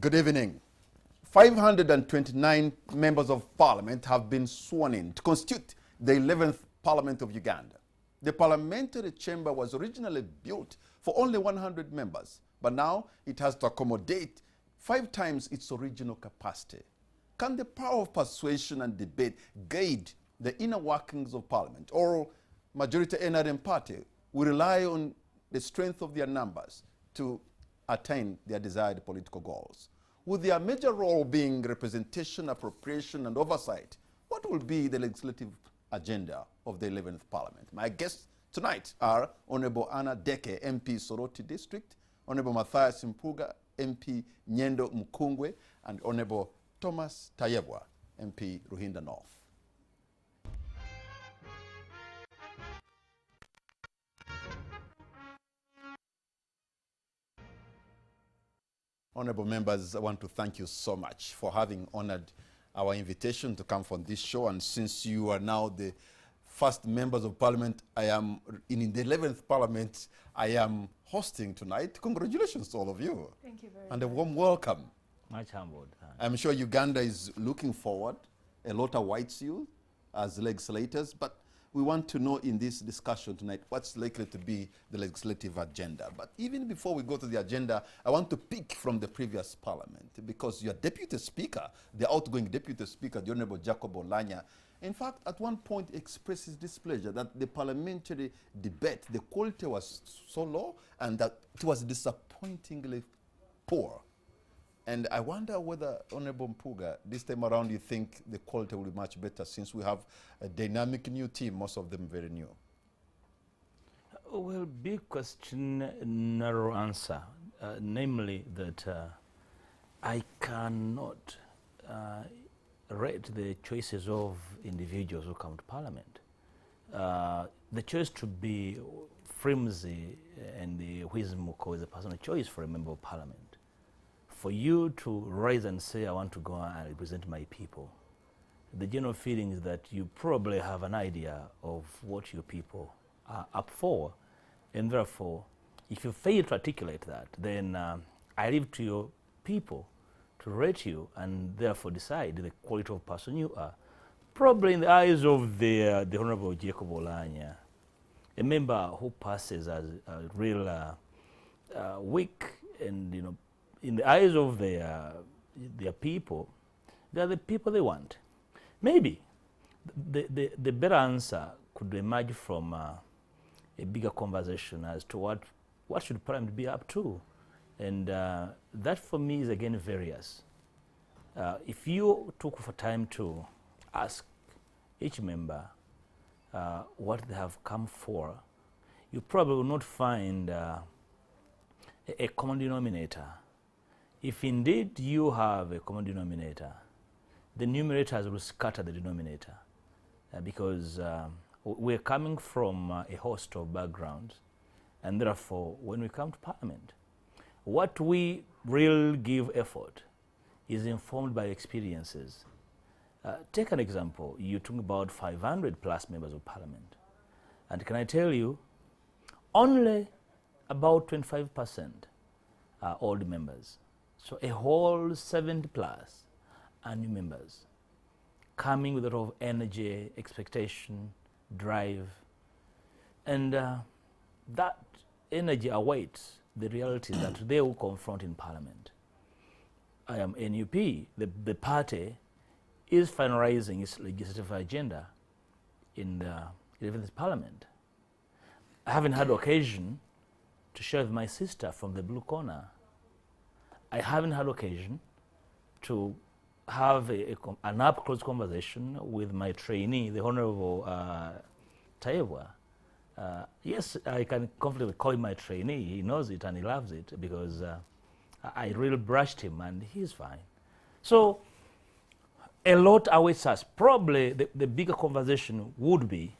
Good evening. 529 members of parliament have been sworn in to constitute the 11th Parliament of Uganda. The parliamentary chamber was originally built for only 100 members, but now it has to accommodate 5 times its original capacity. Can the power of persuasion and debate guide the inner workings of parliament, or majority NRM party will rely on the strength of their numbers to attain their desired political goals? With their major role being representation, appropriation, and oversight, what will be the legislative agenda of the 11th Parliament? My guests tonight are Honorable Anna Deke, MP Soroti District, Honorable Matthias Mpuga, MP Nyendo Mukungwe, and Honorable Thomas Tayebwa, MP Ruhinda North. Honorable members, I want to thank you so much for having honored our invitation to come from this show. And since you are now the first members of parliament, I am in the 11th Parliament, I am hosting tonight. Congratulations to all of you. Thank you very much. And a warm welcome. Much humbled. I'm sure Uganda is looking forward. A lot awaits you as legislators, but we want to know in this discussion tonight what's likely to be the legislative agenda. But even before we go to the agenda, I want to pick from the previous parliament, because your deputy speaker, the outgoing deputy speaker, the Honorable Jacob Olanya, in fact, at one point expresses displeasure that the parliamentary debate, the quality was so low and that it was disappointingly poor. And I wonder whether, Honorable Mpuga, this time around you think the quality will be much better, since we have a dynamic new team, most of them very new. Well, big question, narrow answer. Namely that I cannot rate the choices of individuals who come to Parliament. The choice to be flimsy and the whimsical is a personal choice for a member of Parliament. For you to rise and say, I want to go and represent my people, the general feeling is that you probably have an idea of what your people are up for. And therefore, if you fail to articulate that, then I leave to your people to rate you and therefore decide the quality of person you are. Probably in the eyes of the Honorable Jacob Olanya, a member who passes as a real weak, and in the eyes of their people, they are the people they want. Maybe the better answer could emerge from a bigger conversation as to what should Parliament be up to. And that for me is again various. If you took for time to ask each member what they have come for, you probably will not find a common denominator. If indeed you have a common denominator, the numerators will scatter the denominator, because we're coming from a host of backgrounds, and therefore when we come to Parliament, what we really give effort is informed by experiences. Take an example. You talk about 500 plus members of Parliament, and can I tell you, only about 25% are old members. So a whole 70 plus are new members, coming with a lot of energy, expectation, drive, and that energy awaits the reality that they will confront in Parliament. I am NUP. The party is finalizing its legislative agenda in the 11th Parliament. I haven't had occasion to share with my sister from the blue corner. I haven't had occasion to have an up-close conversation with my trainee, the Honorable Tayebwa. Yes, I can confidently call him my trainee. He knows it and he loves it, because I really brushed him and he's fine. So a lot awaits us. Probably the bigger conversation would be,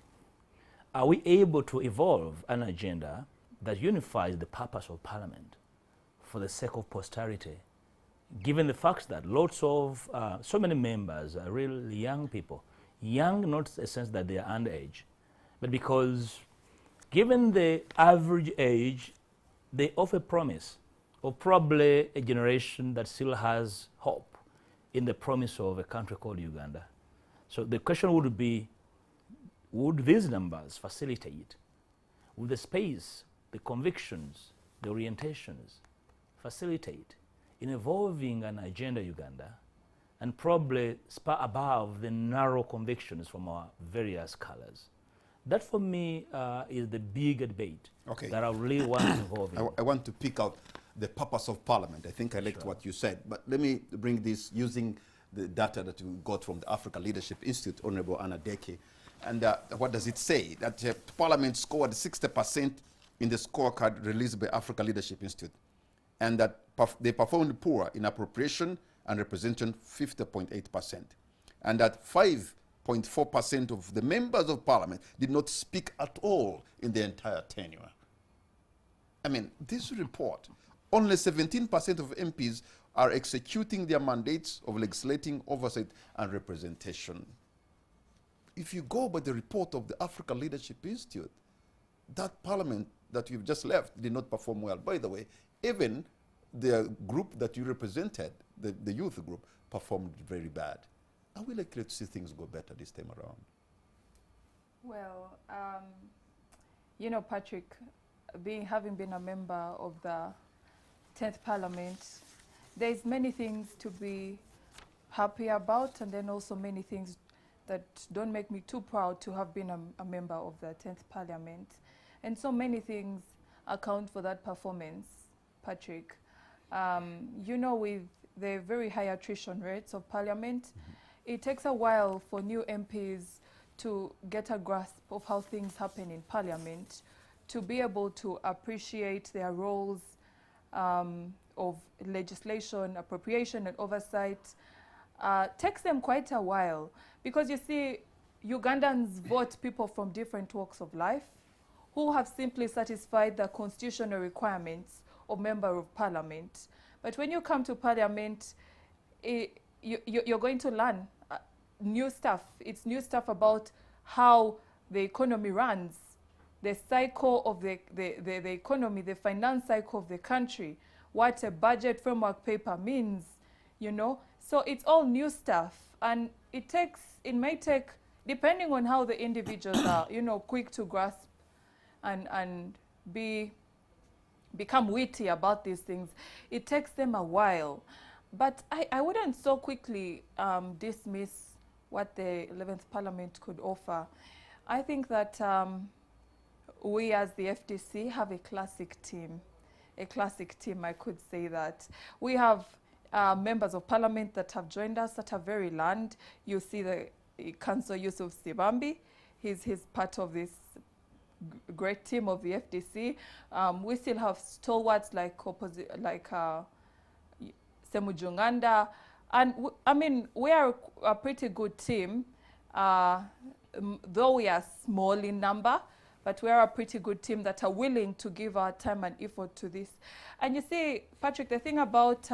are we able to evolve an agenda that unifies the purpose of Parliament for the sake of posterity, given the fact that lots of, so many members are really young people. Young, not in the sense that they are underage, but because given the average age, they offer promise or probably a generation that still has hope in the promise of a country called Uganda. So the question would be, would these numbers facilitate, would the space, the convictions, the orientations facilitate in evolving an agenda Uganda and probably spur above the narrow convictions from our various colors? That for me is the bigger debate that I really want to involve in. I want to pick out the purpose of Parliament. I think I liked what you said, but let me bring this using the data that we got from the Africa Leadership Institute, Honorable Anna Deke. And what does it say? That Parliament scored 60% in the scorecard released by Africa Leadership Institute, and that they performed poor in appropriation and representation 50.8%, and that 5.4% of the members of Parliament did not speak at all in the entire tenure. I mean, this report, only 17% of MPs are executing their mandates of legislating, oversight, and representation. If you go by the report of the Africa Leadership Institute, that Parliament that you've just left did not perform well. By the way, even the group that you represented, the youth group, performed very bad. Are we likely to see things go better this time around? Well, you know, Patrick, having been a member of the 10th Parliament, there's many things to be happy about, and then also many things that don't make me too proud to have been a member of the 10th Parliament. And so many things account for that performance, Patrick. You know, with the very high attrition rates of Parliament, it takes a while for new MPs to get a grasp of how things happen in Parliament, to be able to appreciate their roles of legislation, appropriation, and oversight. Takes them quite a while, because you see, Ugandans vote people from different walks of life who have simply satisfied the constitutional requirements of member of Parliament. But when you come to Parliament, you're going to learn new stuff. It's new stuff about how the economy runs, the cycle of the economy, the finance cycle of the country, what a budget framework paper means, you know. So it's all new stuff, and it may take, depending on how the individuals are, you know, quick to grasp and become witty about these things, it takes them a while. But I wouldn't so quickly dismiss what the 11th Parliament could offer. I think that we as the FDC have a classic team, I could say that. We have members of Parliament that have joined us that are very learned. You see the Councillor Yusuf Sibambi, he's part of this great team of the FDC. We still have stalwarts like Semujunganda, and I mean, we are a pretty good team, though we are small in number, but we are a pretty good team that are willing to give our time and effort to this. And you see, Patrick, the thing about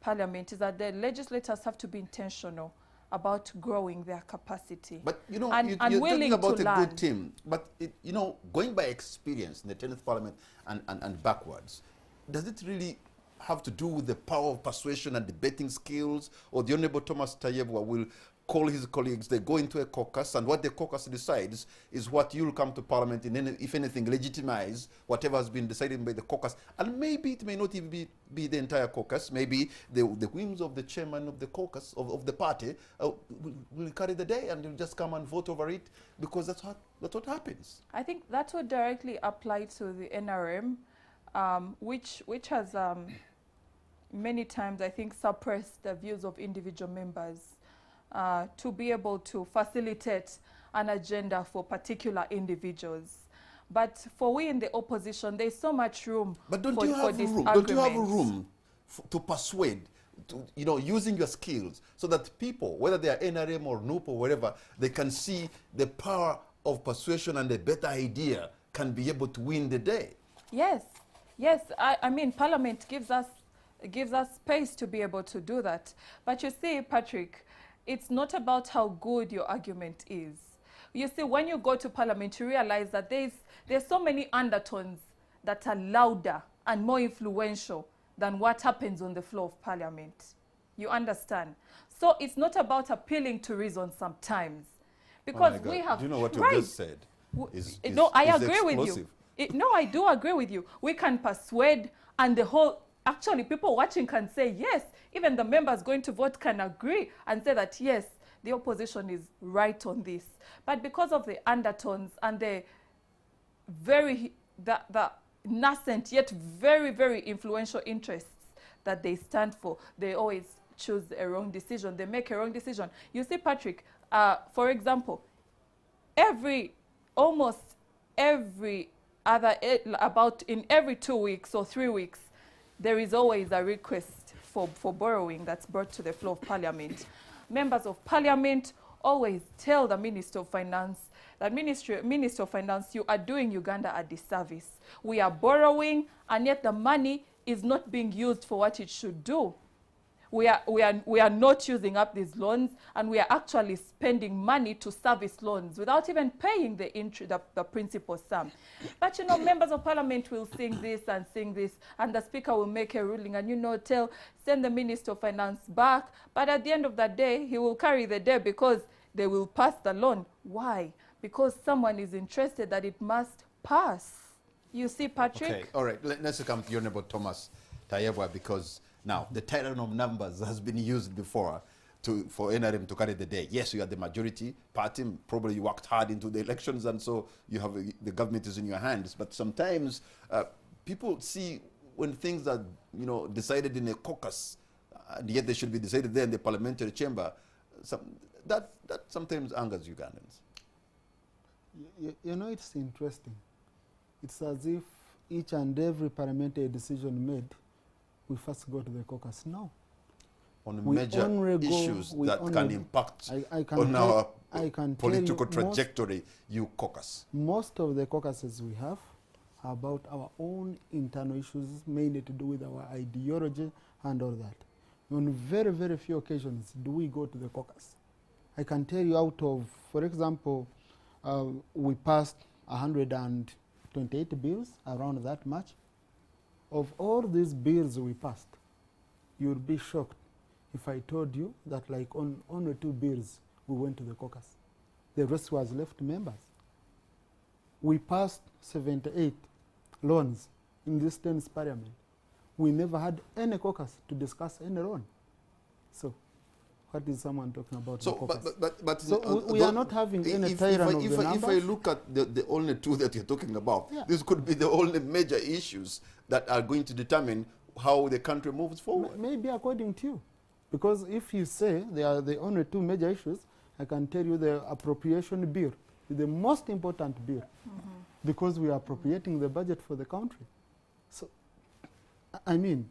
Parliament is that the legislators have to be intentional about growing their capacity. But you know, and you're willing talking about to a good team, but you know, going by experience in the 10th Parliament and backwards, does it really have to do with the power of persuasion and debating skills? Or the Honorable Thomas Tayebwa will call his colleagues, they go into a caucus, and what the caucus decides is what you'll come to Parliament and then, if anything, legitimize whatever has been decided by the caucus. And maybe it may not even be the entire caucus. Maybe the whims of the chairman of the caucus, of the party, will carry the day, and you'll just come and vote over it, because that's what happens. I think that would directly apply to the NRM, which has many times, I think, suppressed the views of individual members to be able to facilitate an agenda for particular individuals. But for we in the opposition, there's so much room for disagreement. Don't you have a room to persuade, you know, using your skills, so that people, whether they are NRM or NUP or whatever, they can see the power of persuasion, and a better idea can be able to win the day? Yes, yes. I mean, Parliament gives us space to be able to do that. But you see, Patrick, it's not about how good your argument is. You see, when you go to Parliament, you realize that there's so many undertones that are louder and more influential than what happens on the floor of parliament. You understand? So it's not about appealing to reason sometimes. Because oh we have... Do you know what you just said? No, I agree explosive. with you. No, I do agree with you. We can persuade, and the whole... Actually, people watching can say yes. Even the members going to vote can agree and say that, yes, the opposition is right on this. But because of the undertones and the nascent yet very, very influential interests that they stand for, they always choose a wrong decision. They make a wrong decision. You see, Patrick, for example, almost every other, about in every 2 weeks or 3 weeks, there is always a request for borrowing that's brought to the floor of parliament. Members of parliament always tell the Minister of Finance that Minister of Finance, you are doing Uganda a disservice. We are borrowing, and yet the money is not being used for what it should do. We are not using up these loans, and we are actually spending money to service loans without even paying the principal sum. But, you know, members of parliament will sing this, and the speaker will make a ruling and, you know, send the Minister of Finance back. But at the end of the day, he will carry the day because they will pass the loan. Why? Because someone is interested that it must pass. You see, Patrick? Okay, all right. Let's come to Honorable Thomas Tayebwa, because now the title of numbers has been used before for NRM to carry the day. Yes, you are the majority party. Probably you worked hard into the elections, and so you have the government is in your hands. But sometimes people see when things are, you know, decided in a caucus, and yet they should be decided there in the parliamentary chamber. That sometimes angers Ugandans. You know, it's interesting. It's as if each and every parliamentary decision made, we first go to the caucus. No. On major issues that can impact on our political trajectory, you caucus. Most of the caucuses we have are about our own internal issues, mainly to do with our ideology and all that. On very, very few occasions do we go to the caucus. I can tell you out of, for example, we passed 128 bills, around that much. Of all these bills we passed, you would be shocked if I told you that like on only 2 bills we went to the caucus. The rest was left members. We passed 78 loans in this 10th parliament. We never had any caucus to discuss any loan. So what is someone talking about? So, we are not having any tyrant of the numbers. If I look at the only 2 that you're talking about, this could be the only major issues that are going to determine how the country moves forward. Maybe according to you. Because if you say they are the only 2 major issues, I can tell you the appropriation bill is the most important bill. Because we are appropriating the budget for the country. So, I mean,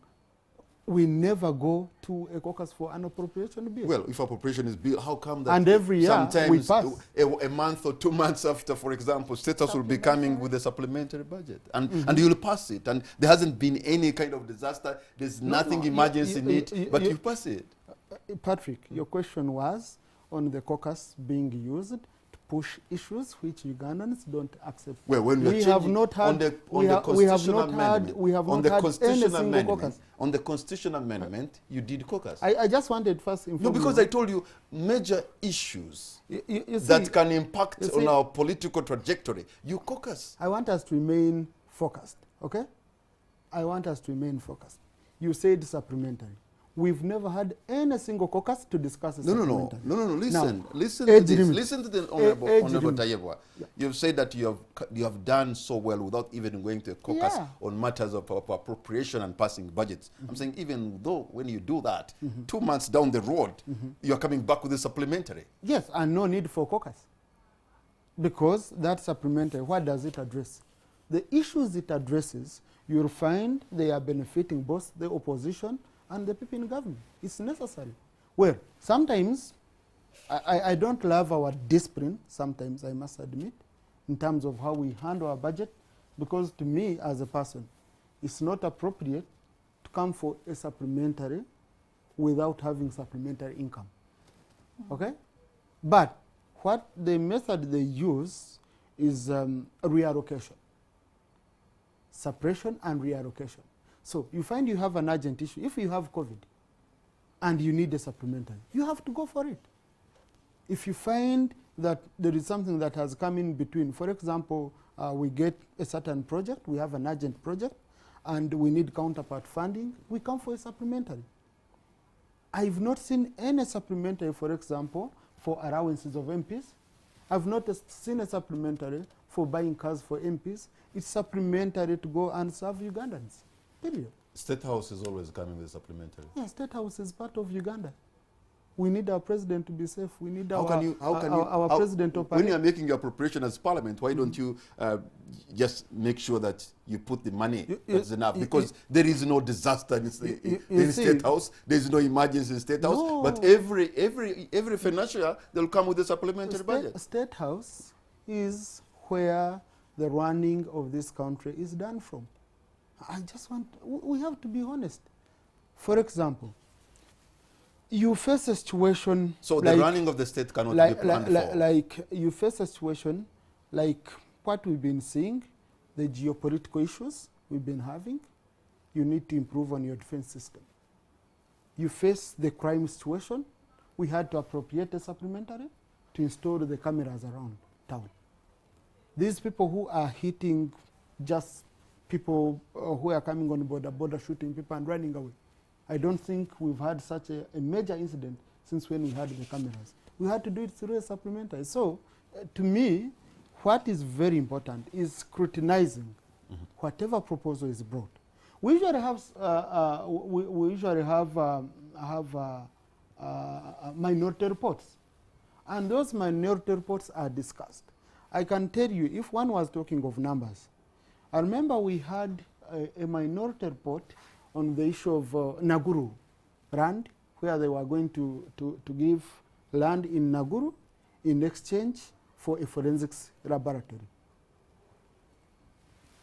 we never go to a caucus for an appropriation bill. Well, if appropriation is bill, how come that and every year sometimes we pass. A month or 2 months after, for example, status will be coming with a supplementary budget, and you'll pass it, and there hasn't been any kind of disaster, there's nothing emergency in it, but you pass it. Patrick, your question was on the caucus being used to push issues which Ugandans don't accept. Well, when we have not had on the constitutional amendment, you did caucus. I just wanted first inform No, because I told you major issues that can impact on our political trajectory. You caucus. I want us to remain focused, okay? I want us to remain focused. You said supplementary. We've never had any single caucus to discuss a supplementary. No. Listen to this. Listen to the Honorable Tayebwa. Yeah. You've said that you have done so well without even going to a caucus on matters of appropriation and passing budgets. I'm saying even though when you do that, 2 months down the road, you're coming back with a supplementary. Yes, and no need for caucus. Because that supplementary, what does it address? The issues it addresses, you'll find they are benefiting both the opposition and the people in government. It's necessary. Well, sometimes I don't love our discipline, sometimes I must admit, in terms of how we handle our budget, because to me as a person, it's not appropriate to come for a supplementary without having supplementary income. Okay? But what the method they use is reallocation. Suppression and reallocation. So you find you have an urgent issue. If you have COVID and you need a supplementary, you have to go for it. If you find that there is something that has come in between, for example, we get a certain project, we have an urgent project, and we need counterpart funding, we come for a supplementary. I've not seen any supplementary, for example, for allowances of MPs. I've not seen a supplementary for buying cars for MPs. It's supplementary to go and serve Ugandans, period. State House is always coming with supplementary. Yeah, State House is part of Uganda. We need our president to be safe. We need our president to operate. When you are making your appropriation as parliament, why don't you just make sure that you put the money that's enough? Because there is no disaster in the State House. There is no emergency in State House. No. But every financial year, they'll come with a supplementary budget. State House is where the running of this country is done from. I just want, we have to be honest. For example, you face a situation. So like, the running of the state cannot be planned for. Like you face a situation like what we've been seeing, the geopolitical issues we've been having. You need to improve on your defense system. You face the crime situation. We had to appropriate a supplementary to install the cameras around town. These people who are hitting just people who are coming on border shooting people and running away. I don't think we've had such a major incident since when we had the cameras. We had to do it through a supplementary. So, to me, what is very important is scrutinizing whatever proposal is brought. We usually have minority reports, and those minority reports are discussed. I can tell you, if one was talking of numbers, I remember we had a minority report on the issue of Naguru land, where they were going to give land in Naguru in exchange for a forensics laboratory.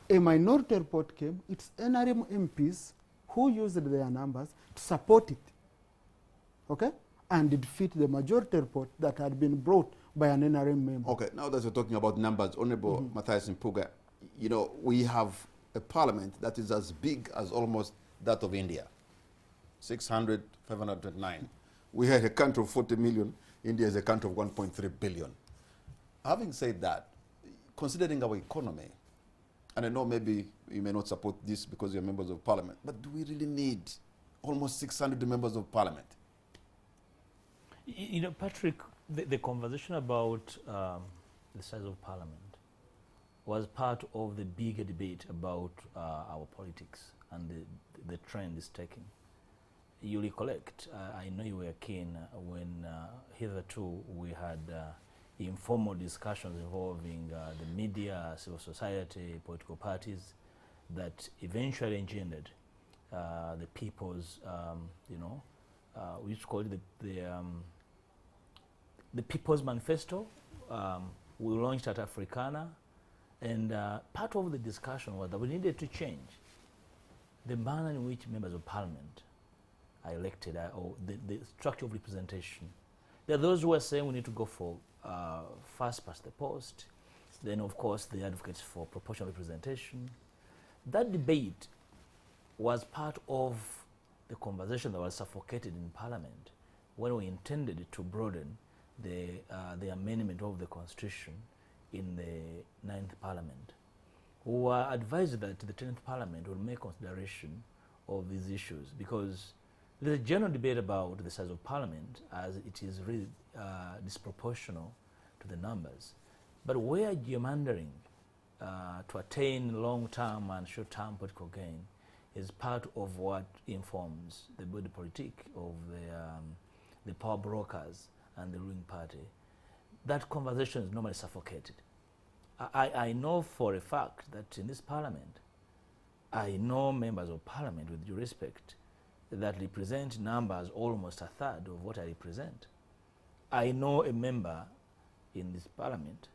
A minority report came, it's NRM MPs who used their numbers to support it, okay? And defeat the majority report that had been brought by an NRM member. Okay, now that we're talking about numbers, Honorable Matthias Mpuga, you know, we have a parliament that is as big as almost that of India, 600, 509. We had a country of 40 million. India is a country of 1.3 billion. Having said that, considering our economy, and I know maybe you may not support this because you're members of parliament, but do we really need almost 600 members of parliament? You know, Patrick, the conversation about the size of parliament was part of the bigger debate about our politics and the trend is taking. You recollect, I know you were keen when hitherto we had informal discussions involving the media, civil society, political parties that eventually engendered the people's, you know, we used to call it the People's Manifesto. We launched at Africana, and part of the discussion was that we needed to change the manner in which members of parliament are elected, or the structure of representation. There are those who are saying we need to go for first past the post, then of course the advocates for proportional representation. That debate was part of the conversation that was suffocated in parliament when we intended to broaden the amendment of the constitution in the 9th parliament. We were advised that the 10th parliament will make consideration of these issues because there's a general debate about the size of parliament as it is really disproportional to the numbers. But where gerrymandering to attain long-term and short-term political gain is part of what informs the body politic of the power brokers and the ruling party, that conversation is normally suffocated. I know for a fact that in this parliament, I know members of parliament, with due respect, that represent numbers almost a third of what I represent. I know a member in this parliament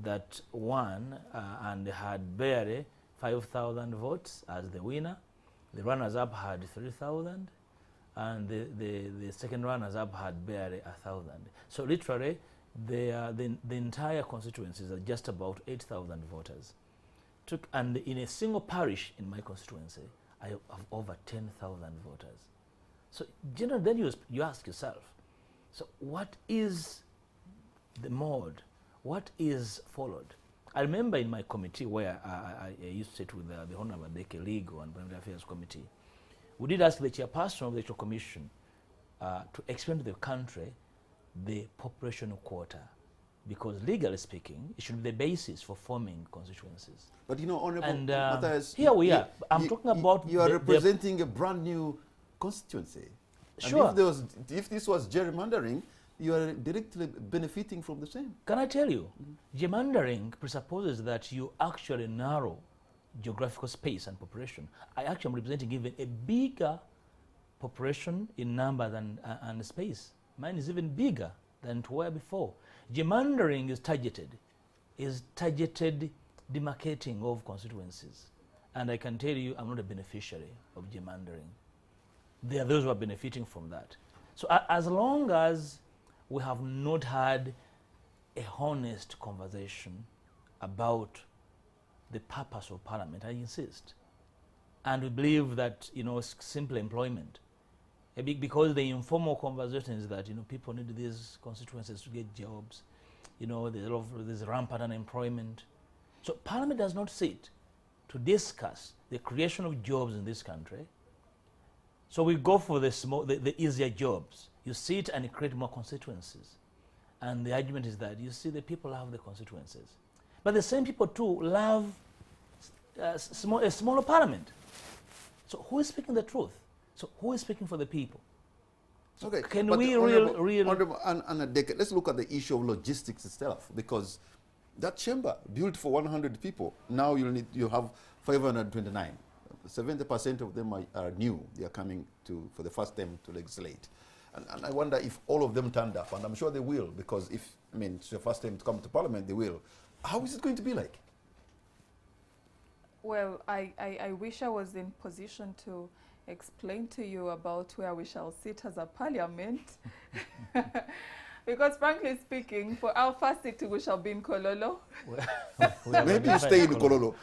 that won and had barely 5,000 votes as the winner. The runners-up had 3,000, and the second runners-up had barely 1,000. So literally, the entire constituencies are just about 8,000 voters. And in a single parish in my constituency, I have over 10,000 voters. So generally, then you ask yourself, so what is the mode? What is followed? I remember in my committee where I used to sit with the Honorable Deke Legal and Parliamentary Affairs Committee, we did ask the chairperson of the Electoral Commission to explain to the country the population quota, because legally speaking, it should be the basis for forming constituencies. But you know, Honorable And Matthias, here we are. I'm talking about you are representing a brand new constituency. Sure. And if this was gerrymandering, you are directly benefiting from the same. Can I tell you, gerrymandering presupposes that you actually narrow geographical space and population. I actually am representing even a bigger population in number than and space. Mine is even bigger than it were before. Gerrymandering is targeted demarcating of constituencies. And I can tell you, I'm not a beneficiary of gerrymandering. There are those who are benefiting from that. So as long as we have not had a honest conversation about the purpose of Parliament, I insist. And we believe that, you know, simple employment. Because the informal conversation is that, you know, people need these constituencies to get jobs. You know, there's rampant unemployment. So Parliament does not sit to discuss the creation of jobs in this country. So we go for the easier jobs. You sit and you create more constituencies. And the argument is that, you see, the people love the constituencies. But the same people too love a smaller parliament. So who is speaking the truth? So who is speaking for the people? So okay, can but we let's look at the issue of logistics itself, because that chamber built for 100 people, now you have 529. 70% of them are new. They are coming for the first time to legislate. And I wonder if all of them turned up, and I'm sure they will, because it's your first time to come to Parliament, they will. How is it going to be like? Well, I wish I was in position to explain to you about where we shall sit as a parliament. Because frankly speaking, for our first sitting, we shall be in Kololo. Maybe you stay in Kololo.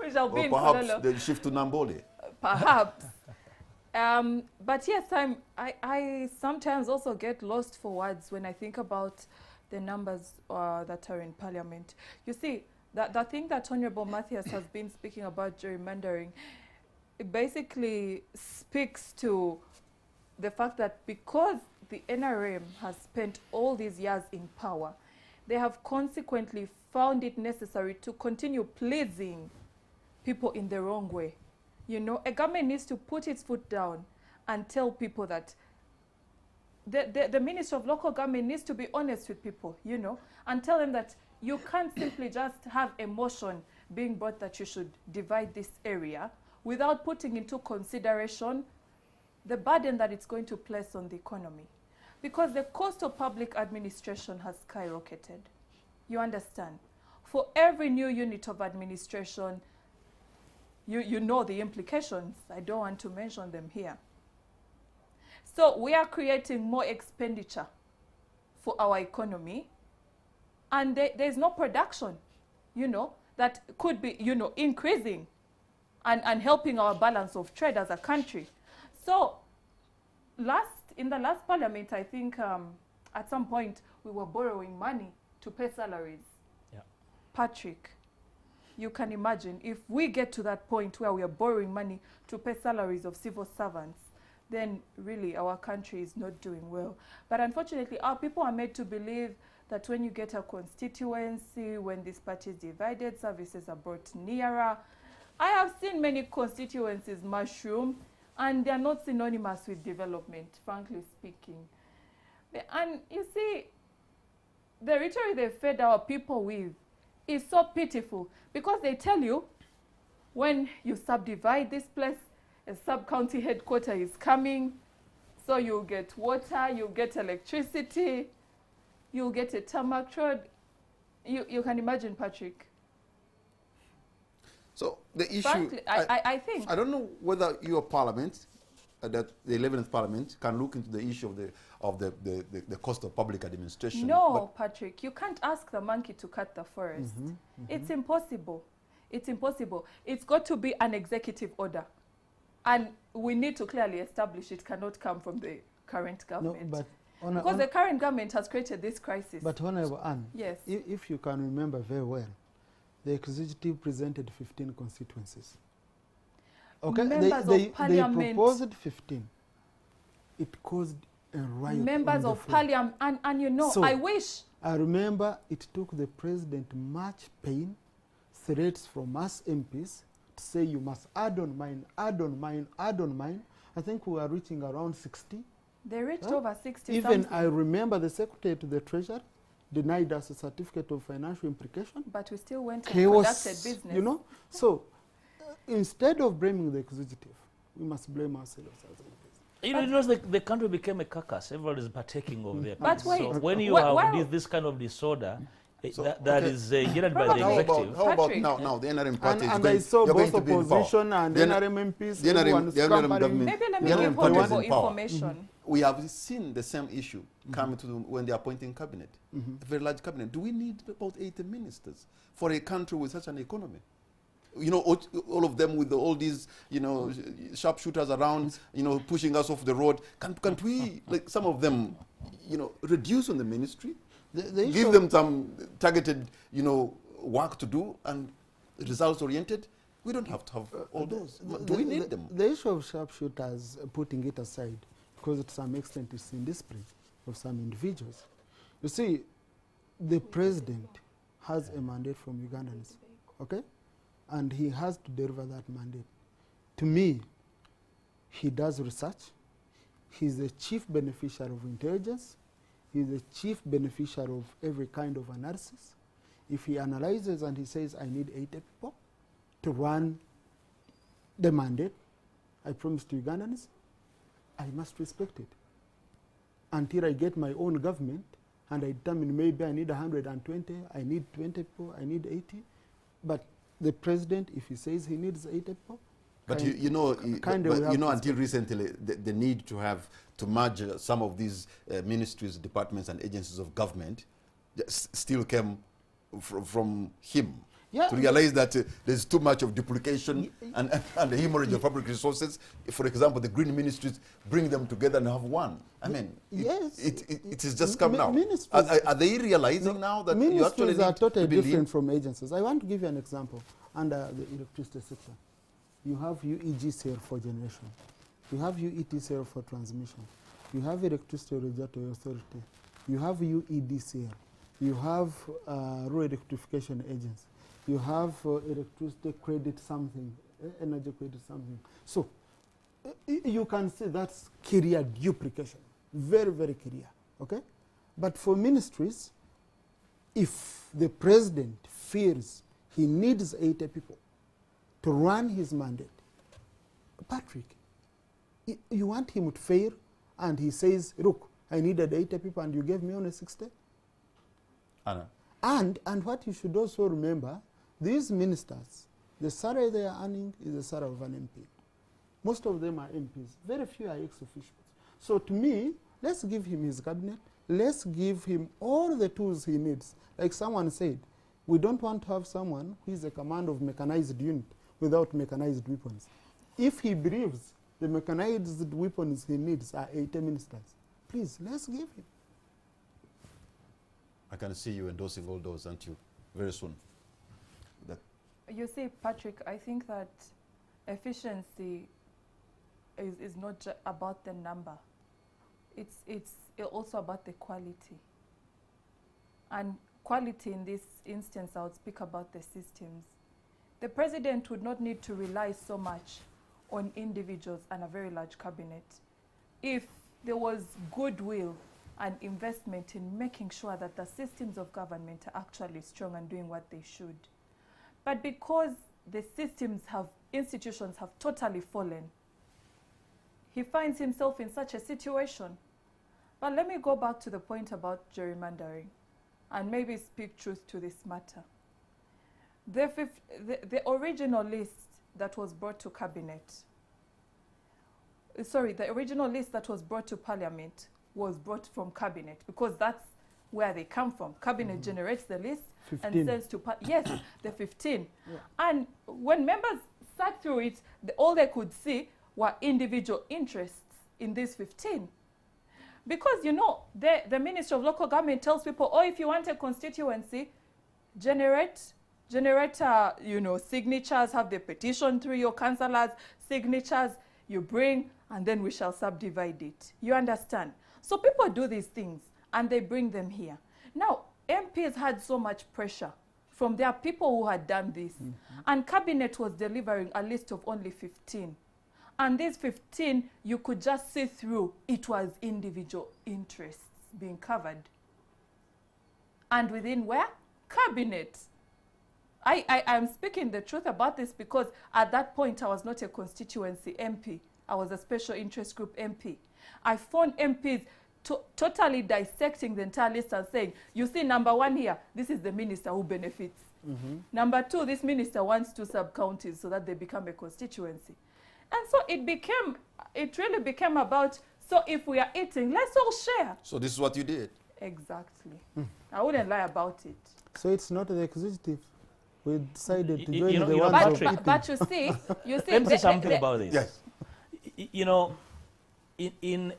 We shall be in perhaps Kololo. they'll shift to Nambole. Perhaps. But yes, I sometimes also get lost for words when I think about the numbers that are in Parliament. You see, the thing that Honorable Matthias has been speaking about gerrymandering, it basically speaks to the fact that because the NRM has spent all these years in power, they have consequently found it necessary to continue pleasing people in the wrong way. You know, a government needs to put its foot down and tell people that the Ministry of Local Government needs to be honest with people, you know, and tell them that you can't simply just have a motion being brought that you should divide this area without putting into consideration the burden that it's going to place on the economy. Because the cost of public administration has skyrocketed. You understand? For every new unit of administration, you know the implications. I don't want to mention them here. So we are creating more expenditure for our economy, and there's no production, you know, that could be, you know, increasing and helping our balance of trade as a country. So in the last parliament, I think at some point we were borrowing money to pay salaries. Yeah. Patrick, you can imagine if we get to that point where we are borrowing money to pay salaries of civil servants, then really our country is not doing well. But unfortunately, our people are made to believe that when you get a constituency, when this party is divided, services are brought nearer. I have seen many constituencies mushroom, and they are not synonymous with development, frankly speaking. And you see, the rhetoric they fed our people with is so pitiful, because they tell you, when you subdivide this place, a sub-county headquarter is coming, so you'll get water, you'll get electricity, you'll get a tarmac road. You can imagine, Patrick. So the issue, frankly, I think, I don't know whether your parliament, that the 11th parliament, can look into the issue of the cost of public administration. No, Patrick, you can't ask the monkey to cut the forest. Mm-hmm, mm-hmm. It's impossible. It's impossible. It's got to be an executive order. And we need to clearly establish it cannot come from the current government. No, but because the current government has created this crisis. But Honorable Anne, yes. If you can remember very well, the executive presented 15 constituencies. Okay, they proposed 15. It caused a riot. Members of parliament, and you know, so I wish. I remember it took the president much pain, threats from us MPs, to say you must add on mine, add on mine, add on mine. I think we are reaching around 60. They reached over 60 Even something. I remember the Secretary to the Treasury denied us a certificate of financial implication. But we still went and Chaos, conducted business. you know. So instead of blaming the executive, we must blame ourselves as MPs. You know, the country became a caucus. Everybody is partaking of their But wait, so when you have this kind of disorder, that is generated by the executive. How about now the NRM party and I saw both opposition and NRM MPs. The NRM government. Maybe let me give horrible information. We have seen the same issue coming to when they're appointing cabinet, a very large cabinet. Do we need about 80 ministers for a country with such an economy? You know, all of them with all these, you know, sharpshooters around, you know, pushing us off the road. Can't we, like some of them, you know, reduce on the ministry? Give them some targeted, you know, work to do and results oriented. We don't have to have all those. Do we need them? The issue of sharpshooters, putting it aside, because to some extent it's indiscipline of some individuals. You see, the president has a mandate from Ugandans, okay? And he has to deliver that mandate. To me, he does research. He's the chief beneficiary of intelligence. He's the chief beneficiary of every kind of analysis. If he analyzes and he says, I need 80 people to run the mandate I promised to Ugandans, I must respect it. Until I get my own government and I determine maybe I need 120, I need 20 people, I need 80. But the president, if he says he needs 80 people, but you know, until recently, the need to merge some of these ministries, departments, and agencies of government still came from him. Yeah. To realize that there's too much of duplication and the hemorrhage of public resources. For example, the green ministries, bring them together and have one. I mean, it is just come now. Are they realizing now that you actually ministries are totally different from agencies? I want to give you an example. Under the electricity sector, you have UEGCL for generation. You have UETCL for transmission. You have Electricity Regulatory Authority. You have UEDCL. You have Rural Electrification Agency. You have electricity credit something, energy credit something. So you can see that's career duplication, very, very career, okay? But for ministries, if the president fears he needs 80 people to run his mandate, Patrick, you want him to fail and he says, look, I needed 80 people and you gave me only 60? Anna. And what you should also remember, these ministers, the salary they are earning is the salary of an MP. Most of them are MPs. Very few are ex-officials. So to me, let's give him his cabinet. Let's give him all the tools he needs. Like someone said, we don't want to have someone who is a command of mechanized unit without mechanized weapons. If he believes the mechanized weapons he needs are 80 ministers, please, let's give him. I can see you endorsing all those, aren't you, very soon? You see, Patrick, I think that efficiency is not about the number. It's also about the quality. And quality in this instance, I would speak about the systems. The president would not need to rely so much on individuals and a very large cabinet if there was goodwill and investment in making sure that the systems of government are actually strong and doing what they should. But because the institutions have totally fallen, he finds himself in such a situation. But let me go back to the point about gerrymandering and maybe speak truth to this matter. The original list that was brought to cabinet, the original list that was brought to parliament was brought from cabinet because that's where they come from. Cabinet generates the list 15. and sends to yes, the 15. Yeah. And when members sat through it, all they could see were individual interests in these 15. Because, you know, the Ministry of Local Government tells people, oh, if you want a constituency, generate you know, signatures, have the petition through your councillors, signatures, you bring, and then we shall subdivide it. You understand? So people do these things, and they bring them here. Now, MPs had so much pressure from their people who had done this, and Cabinet was delivering a list of only 15. And these 15, you could just see through, it was individual interests being covered. And within where? Cabinet. I'm speaking the truth about this because at that point I was not a constituency MP. I was a special interest group MP. I found MPs totally dissecting the entire list and saying, you see, number 1 here, this is the minister who benefits. Number 2, this minister wants 2 sub-counties so that they become a constituency. And so it really became about, so if we are eating, let's all share. So this is what you did? Exactly. I wouldn't lie about it. So it's not the executive. We decided to join you know, the you know, ones Patrick, of eating. But you see, let me say something about this. Yes. You know, in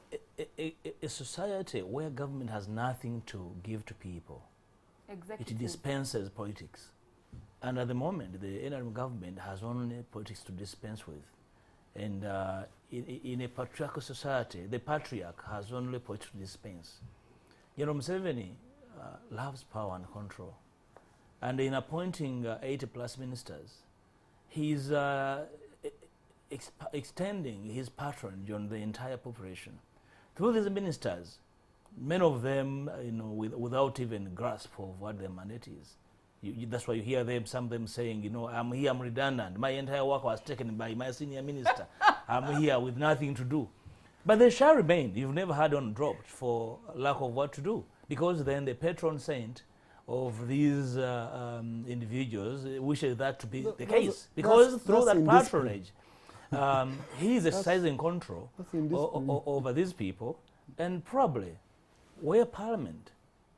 a society where government has nothing to give to people, it dispenses politics. And at the moment, the NRM government has only politics to dispense with. And in a patriarchal society, the patriarch has only politics to dispense. You know, Museveni loves power and control. And in appointing 80+ ministers, he's extending his patronage on the entire population. Through these ministers, many of them, you know, without even grasp of what their mandate is. That's why you hear them, some of them saying, you know, I'm here, I'm redundant. My entire work was taken by my senior minister. I'm here with nothing to do. But they shall remain. You've never had one dropped for lack of what to do. Because then the patron saint of these individuals wishes that to be the case. Because through that patronage, he is exercising control over these people, and probably where Parliament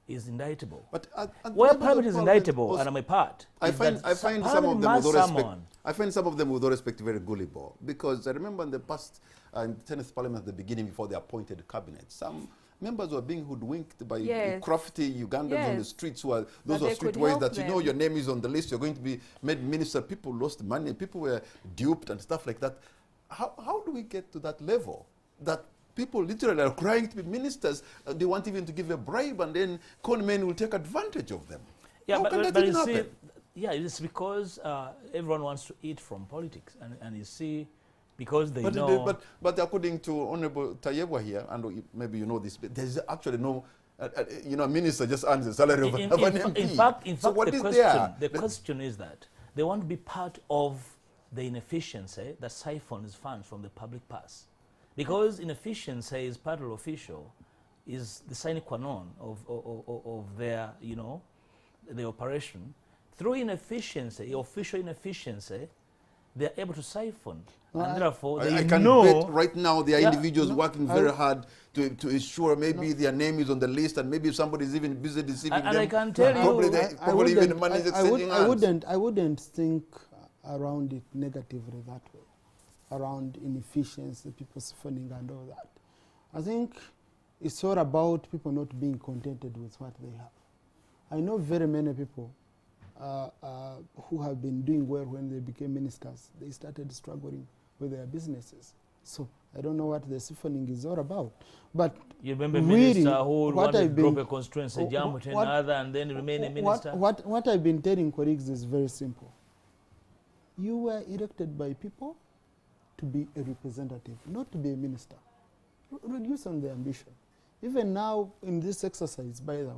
is indictable. But where Parliament is indictable, and I'm a part. I find some of them with all respect. I find some of them with all respect very gullible, because I remember in the past, in the 10th Parliament at the beginning, before they appointed cabinet, some members were being hoodwinked by crafty Ugandans on the streets who are those are streetways that, you know, your name is on the list, you're going to be made minister. People lost money, people were duped and stuff like that. How do we get to that level that people literally are crying to be ministers? They want even to give a bribe, and then con men will take advantage of them. Yeah, How can that even happen? Yeah, it's because everyone wants to eat from politics, and you see, because they know. But according to Honorable Tayebwa here, and maybe you know this, there's actually no, you know, a minister just earns the salary of an MP. In fact, so what is the question is that they want to be part of the inefficiency that siphons funds from the public purse. Because inefficiency is part of official, is the sine qua non of their, you know, the operation. Through inefficiency, official inefficiency, they're able to siphon. And therefore, I can bet right now there are individuals working very hard to ensure maybe their name is on the list, and maybe if somebody is even busy deceiving them. And I can tell you, probably even the money is exchanging hands. I wouldn't think around it negatively that way, around inefficiency, people siphoning and all that. I think it's all about people not being contented with what they have. I know very many people who have been doing well when they became ministers. They started struggling with their businesses. So I don't know what the siphoning is all about. But you remember minister who wanted to drop a constituency, jump to another, and then remain a minister? What I've been telling colleagues is very simple. You were elected by people to be a representative, not to be a minister. Reduce on the ambition. Even now, in this exercise, by the way,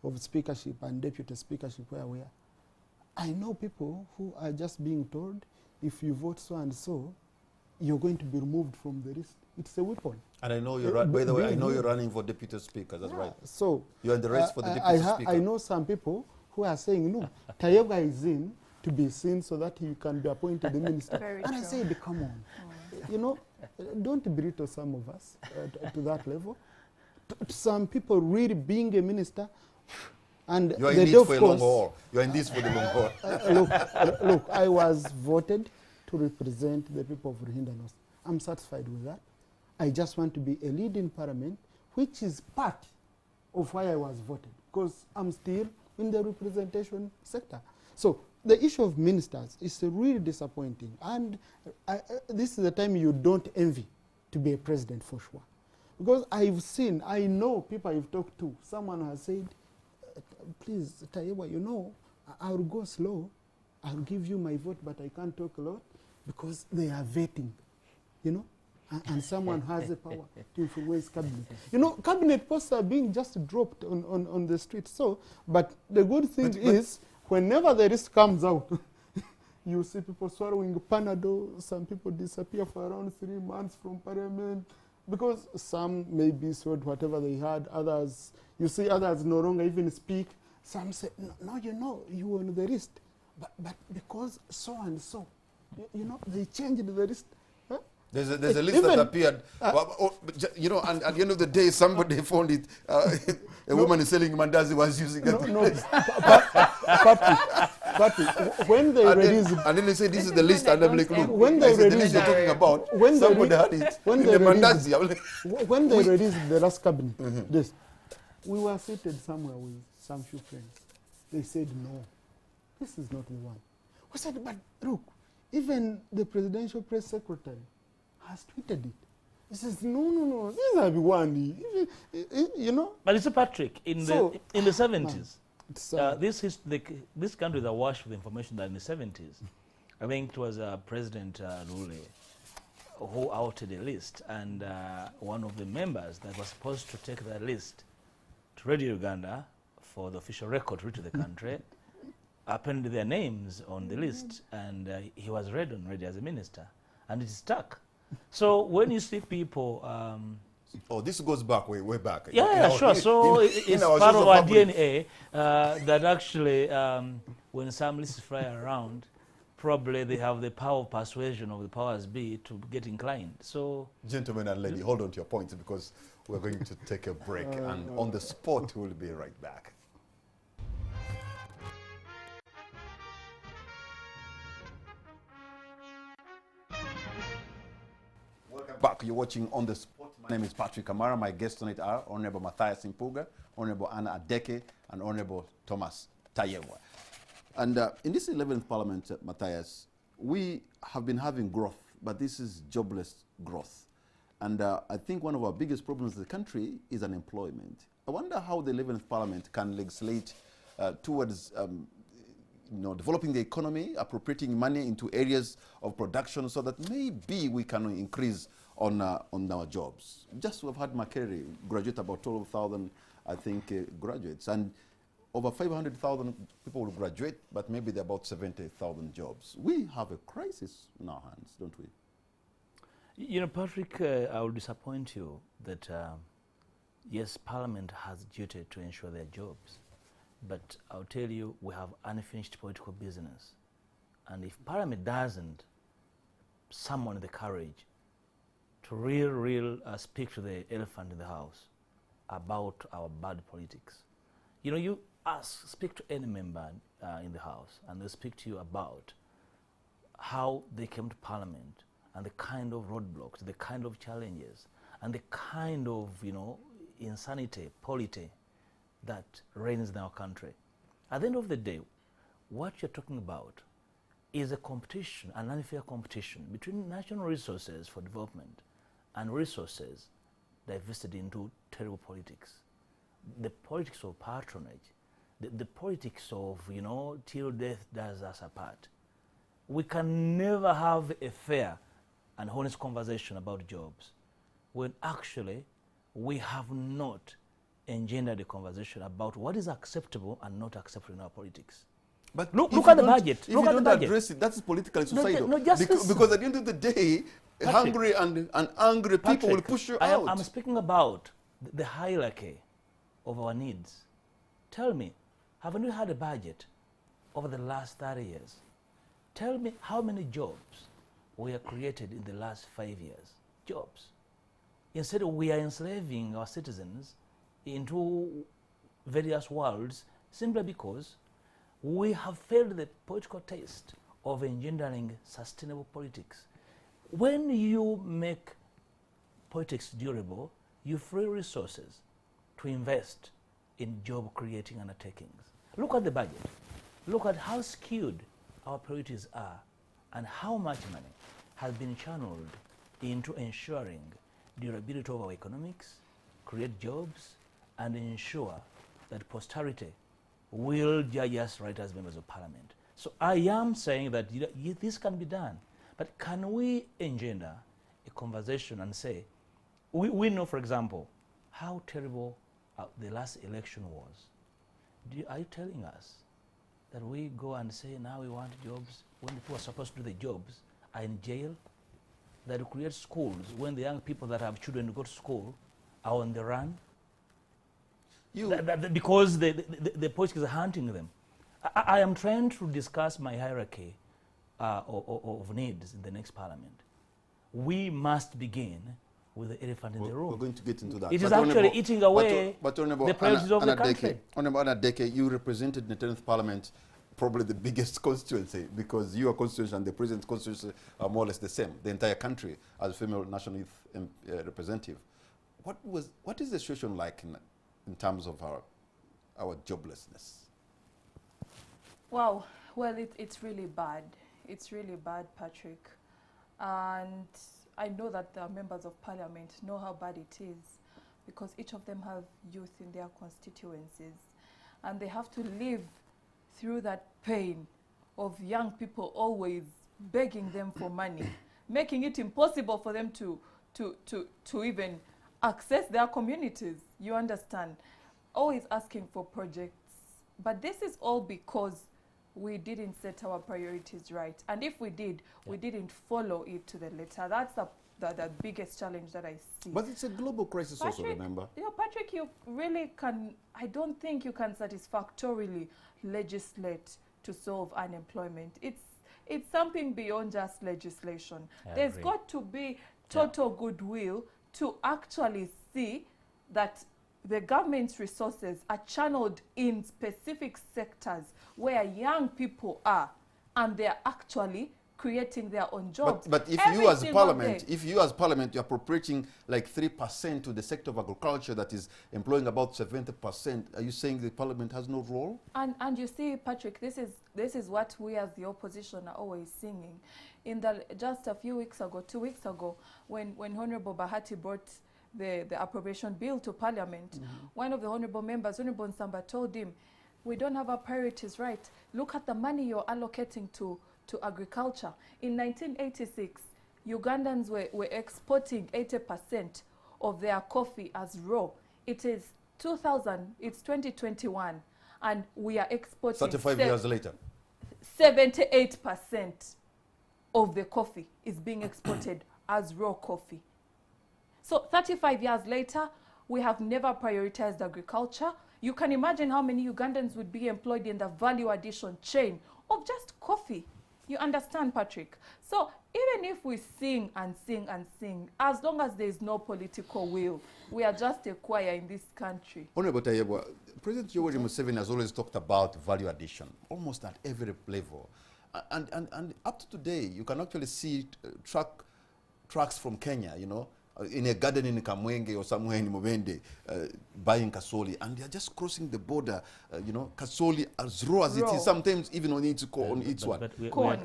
of speakership and deputy speakership where we are, I know people who are just being told, if you vote so and so, you're going to be removed from the list. It's a weapon. And I know you're by the way, I know you're running for deputy speaker. That's right. So you're in the race for the deputy speaker. I know some people who are saying, no, Tayebwa is in to be seen so that he can be appointed the minister. And I said, come on. You know, don't belittle some of us to that level. Some people really being a minister, And You are the in day this of for a long course, haul. You are in this for the long haul. look, I was voted to represent the people of Ruhinda North. I'm satisfied with that. I just want to be a lead in parliament, which is part of why I was voted, because I'm still in the representation sector. So the issue of ministers is really disappointing. And this is the time you don't envy to be a president for sure. Because I know people I've talked to, someone has said, please, Tayewa, you know, I'll go slow. I'll give you my vote, but I can't talk a lot because they are vetting, you know, and someone has the power to influence cabinet. You know, cabinet posts are being just dropped on the street. So, but the good thing is, whenever the risk comes out, you see people swallowing Panadol, some people disappear for around 3 months from parliament, because some may be sold whatever they had, others, you see others no longer even speak. Some say, no, you know, you were on the list. But because so and so, you know, they changed the list. Huh? There's a list that appeared, you know, and at the end of the day, somebody found it. A woman is selling mandazi was using it. Papi, when they released... And then they say, this is the list, and I'm like, look, when they the list you're talking about, when somebody had it in the mandazi. When they released the last cabinet, this, we were seated somewhere with some few friends. They said, no, this is not the one. We said, but look, even the presidential press secretary has tweeted it. He says, no, this is the one, you know. But it's a Patrick, in the 70s, this country is awash with information that in the 70s, I think it was President Lule who outed a list, and one of the members that was supposed to take that list to Radio Uganda for the official record to the country appended their names on the list, and he was read on radio as a minister, and it stuck. So when you see people... oh, this goes back, way back. Yeah, sure. So it's part of our DNA that actually, when some lists fly around, probably they have the power of persuasion of the powers be to get inclined. So, gentlemen and lady, hold on to your points because we're going to take a break, and on the spot we'll be right back. Welcome back. You're watching On the Spot. My name is Patrick Amara. My guests tonight are Honorable Matthias Impuga, Honorable Anna Adeke, and Honorable Thomas Tayewa. And in this 11th Parliament, Matthias, we have been having growth, but this is jobless growth. And I think one of our biggest problems in the country is unemployment. I wonder how the 11th Parliament can legislate towards developing the economy, appropriating money into areas of production so that maybe we can increase on our jobs. Just we've had Makere graduate about 12,000, I think, graduates. And over 500,000 people will graduate, but maybe there are about 70,000 jobs. We have a crisis in our hands, don't we? You know, Patrick, I will disappoint you that, yes, Parliament has duty to ensure their jobs. But I'll tell you, we have unfinished political business. And if Parliament doesn't summon the courage to real speak to the elephant in the house about our bad politics. You know, you speak to any member in the house, and they speak to you about how they came to Parliament and the kind of roadblocks, the kind of challenges, and the kind of, insanity, polity that reigns in our country. At the end of the day, what you're talking about is a competition, an unfair competition between national resources for development and resources divested into terrible politics. The politics of patronage, the politics of, till death does us apart. We can never have a fair and honest conversation about jobs when actually we have not engendered a conversation about what is acceptable and not acceptable in our politics. But look at the budget. If you don't address it, that's politically suicidal. Because at the end of the day, Patrick, hungry and angry people will push you out. I'm speaking about the hierarchy of our needs. Tell me, haven't you had a budget over the last 30 years? Tell me how many jobs were created in the last 5 years. Jobs. Instead, we are enslaving our citizens into various worlds simply because we have failed the political test of engendering sustainable politics. When you make politics durable, you free resources to invest in job-creating undertakings. Look at the budget. Look at how skewed our priorities are and how much money has been channeled into ensuring durability of our economics, create jobs, and ensure that posterity will judge us right as members of parliament. So I am saying that this can be done, but can we engender a conversation and say, we know, for example, how terrible the last election was. Are you telling us that we go and say now we want jobs when the people who are supposed to do the jobs are in jail? That we create schools when the young people that have children to go to school are on the run? Because the politics are hunting them. I am trying to discuss my hierarchy of needs in the next parliament. We must begin with the elephant in the room. We're going to get into that. It is actually eating away the priorities of the country. Honorable Anna Deke, you represented in the 10th Parliament probably the biggest constituency, because your constituency and the president's constituency are more or less the same, the entire country, as a female national youth representative. What is the situation like in terms of our joblessness? Wow, well, it's really bad. It's really bad, Patrick. And I know that the members of parliament know how bad it is, because each of them have youth in their constituencies, and they have to live through that pain of young people always begging them for money, making it impossible for them to even access their communities. You understand? Always asking for projects. But this is all because we didn't set our priorities right. And if we did, we didn't follow it to the letter. That's the biggest challenge that I see. But it's a global crisis, Patrick, also, remember? You know, Patrick, you really can, I don't think you can satisfactorily legislate to solve unemployment. It's something beyond just legislation. There's got to be total goodwill to actually see that the government's resources are channeled in specific sectors where young people are, and they're actually creating their own jobs. But if you as parliament, you're appropriating like 3% to the sector of agriculture that is employing about 70%, are you saying the parliament has no role? And you see, Patrick, this is what we as the opposition are always singing. Just a few weeks ago, 2 weeks ago, when Honorable Bahati brought the appropriation bill to parliament, one of the honorable members, Honorable Nsamba, told him, we don't have our priorities right. Look at the money you're allocating to agriculture. In 1986, Ugandans were exporting 80% of their coffee as raw. It is 2000, it's 2021, and we are exporting 35 years later. 78% of the coffee is being exported as raw coffee. So 35 years later, we have never prioritized agriculture. You can imagine how many Ugandans would be employed in the value addition chain of just coffee. You understand, Patrick? So even if we sing and sing and sing, as long as there is no political will, we are just a choir in this country. Honorable Tayebwa, President Yoweri Museveni has always talked about value addition, almost at every level. And up to today, you can actually see trucks from Kenya, you know, in a garden in Kamwenge or somewhere in Mubende, buying kasoli, and they are just crossing the border, you know, kasoli as raw as it is, sometimes even on its corn.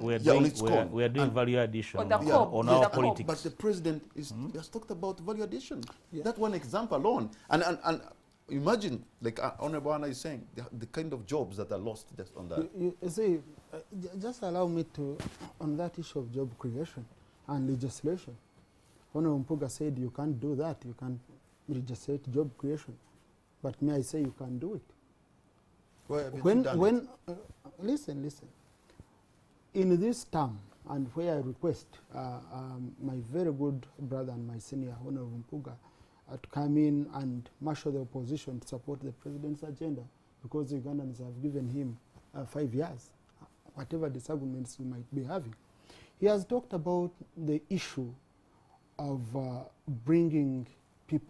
We are doing value addition on our politics. But the president has talked about value addition. That one example alone. And imagine, like Honorable Anna is saying, the kind of jobs that are lost just on that. You see, just allow me to, on that issue of job creation and legislation, Honorable Mpuga said you can't do that, you can't legislate job creation. But may I say you can do it? Well, listen. In this term, and where I request my very good brother and my senior, Honorable Mpuga, to come in and marshal the opposition to support the president's agenda, because the Ugandans have given him 5 years, whatever disagreements we might be having. He has talked about the issue of bringing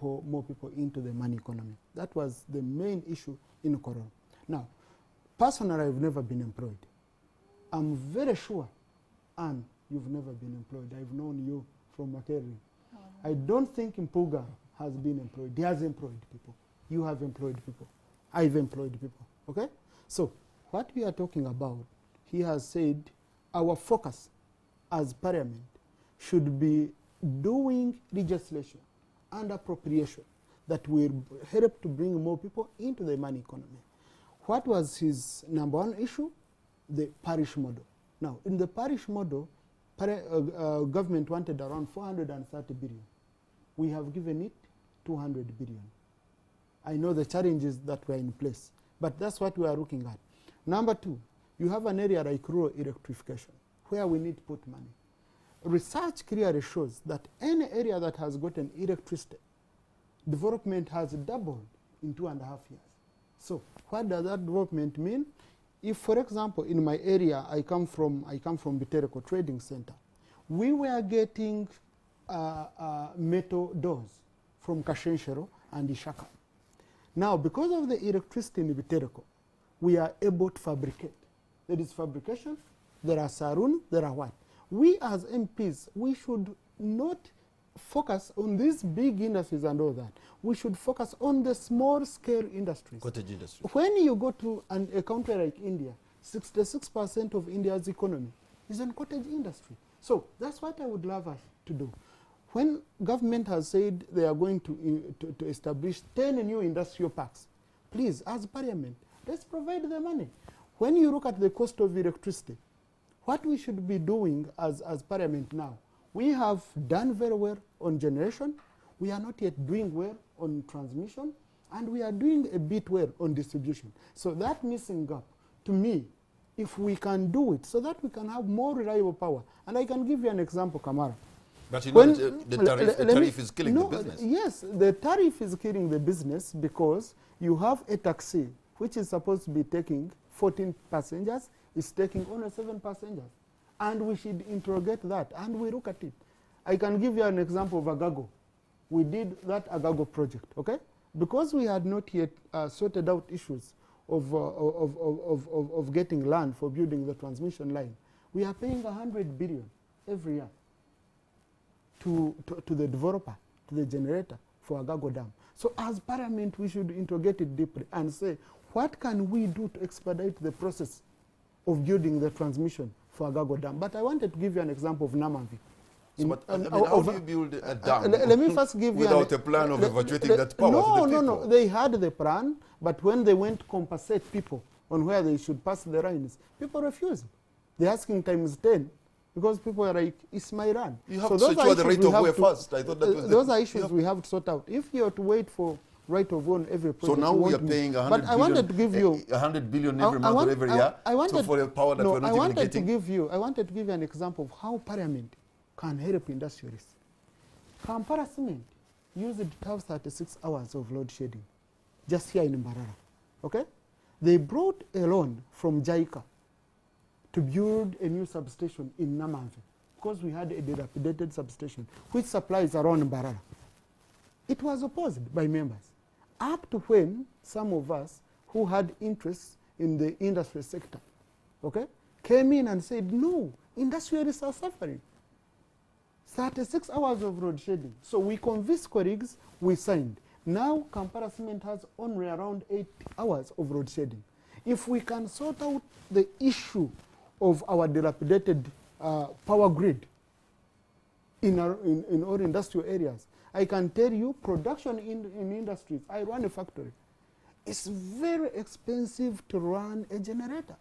more people into the money economy. That was the main issue in Corona. Now, personally, I've never been employed. I'm very sure, Anne, you've never been employed. I've known you from Makerere. Oh, no. I don't think Mpuga has been employed. He has employed people. You have employed people. I've employed people. Okay? So, what we are talking about, he has said our focus as parliament should be doing legislation and appropriation that will help to bring more people into the money economy. What was his number one issue? The parish model. Now, in the parish model, government wanted around 430 billion. We have given it 200 billion. I know the challenges that were in place, but that's what we are looking at. Number two, you have an area like rural electrification, where we need to put money. Research clearly shows that any area that has gotten electricity, development has doubled in 2.5 years. So what does that development mean? If, for example, in my area, I come from Bitereko Trading Center, we were getting metal doors from Kashenshero and Ishaka. Now, because of the electricity in Bitereko, we are able to fabricate. There is fabrication, there are saloons, there are what? We as MPs, we should not focus on these big industries and all that. We should focus on the small scale industries. Cottage industry. When you go to a country like India, 66% of India's economy is in cottage industry. So that's what I would love us to do. When government has said they are going to establish 10 new industrial parks, please, as parliament, let's provide the money. When you look at the cost of electricity, what we should be doing as parliament now, we have done very well on generation, we are not yet doing well on transmission, and we are doing a bit well on distribution. So that missing gap, to me, if we can do it, so that we can have more reliable power. And I can give you an example, Kamara. But you know the tariff is killing the business. Yes, the tariff is killing the business because you have a taxi which is supposed to be taking 14 passengers, is taking only 7 passengers. And we should interrogate that, and we look at it. I can give you an example of Agago. We did that Agago project, okay? Because we had not yet sorted out issues of getting land for building the transmission line. We are paying 100 billion every year to the developer, to the generator for Agago Dam. So as parliament, we should interrogate it deeply and say, what can we do to expedite the process of building the transmission for Agago Dam? But I wanted to give you an example of Namamvi. So how do you build a dam let me first give without a plan of evacuating that power to the people? No, they had the plan, but when they went to compensate people on where they should pass the lines, people refused. They're asking times 10 because people are like, it's my land. You have to secure the right of way first. I thought that was those are issues we have to sort out. If you have to wait for right of way on every project. So now we are paying 100 billion. I wanted to give you 100 billion every month or every year for a power that we're not even getting. I wanted to give you an example of how parliament can help industrialists. Kampala Cement used to have 36 hours of load shedding just here in Mbarara. Okay? They brought a loan from JICA to build a new substation in Namamve because we had a dilapidated substation which supplies around Mbarara. It was opposed by members up to when some of us who had interests in the industry sector, okay, came in and said, no, industrialists are suffering. 36 hours of road shedding. So we convinced colleagues, we signed. Now Kampala Cement has only around 8 hours of road shedding. If we can sort out the issue of our dilapidated power grid in all industrial areas, I can tell you production in industries, I run a factory. It's very expensive to run a generator.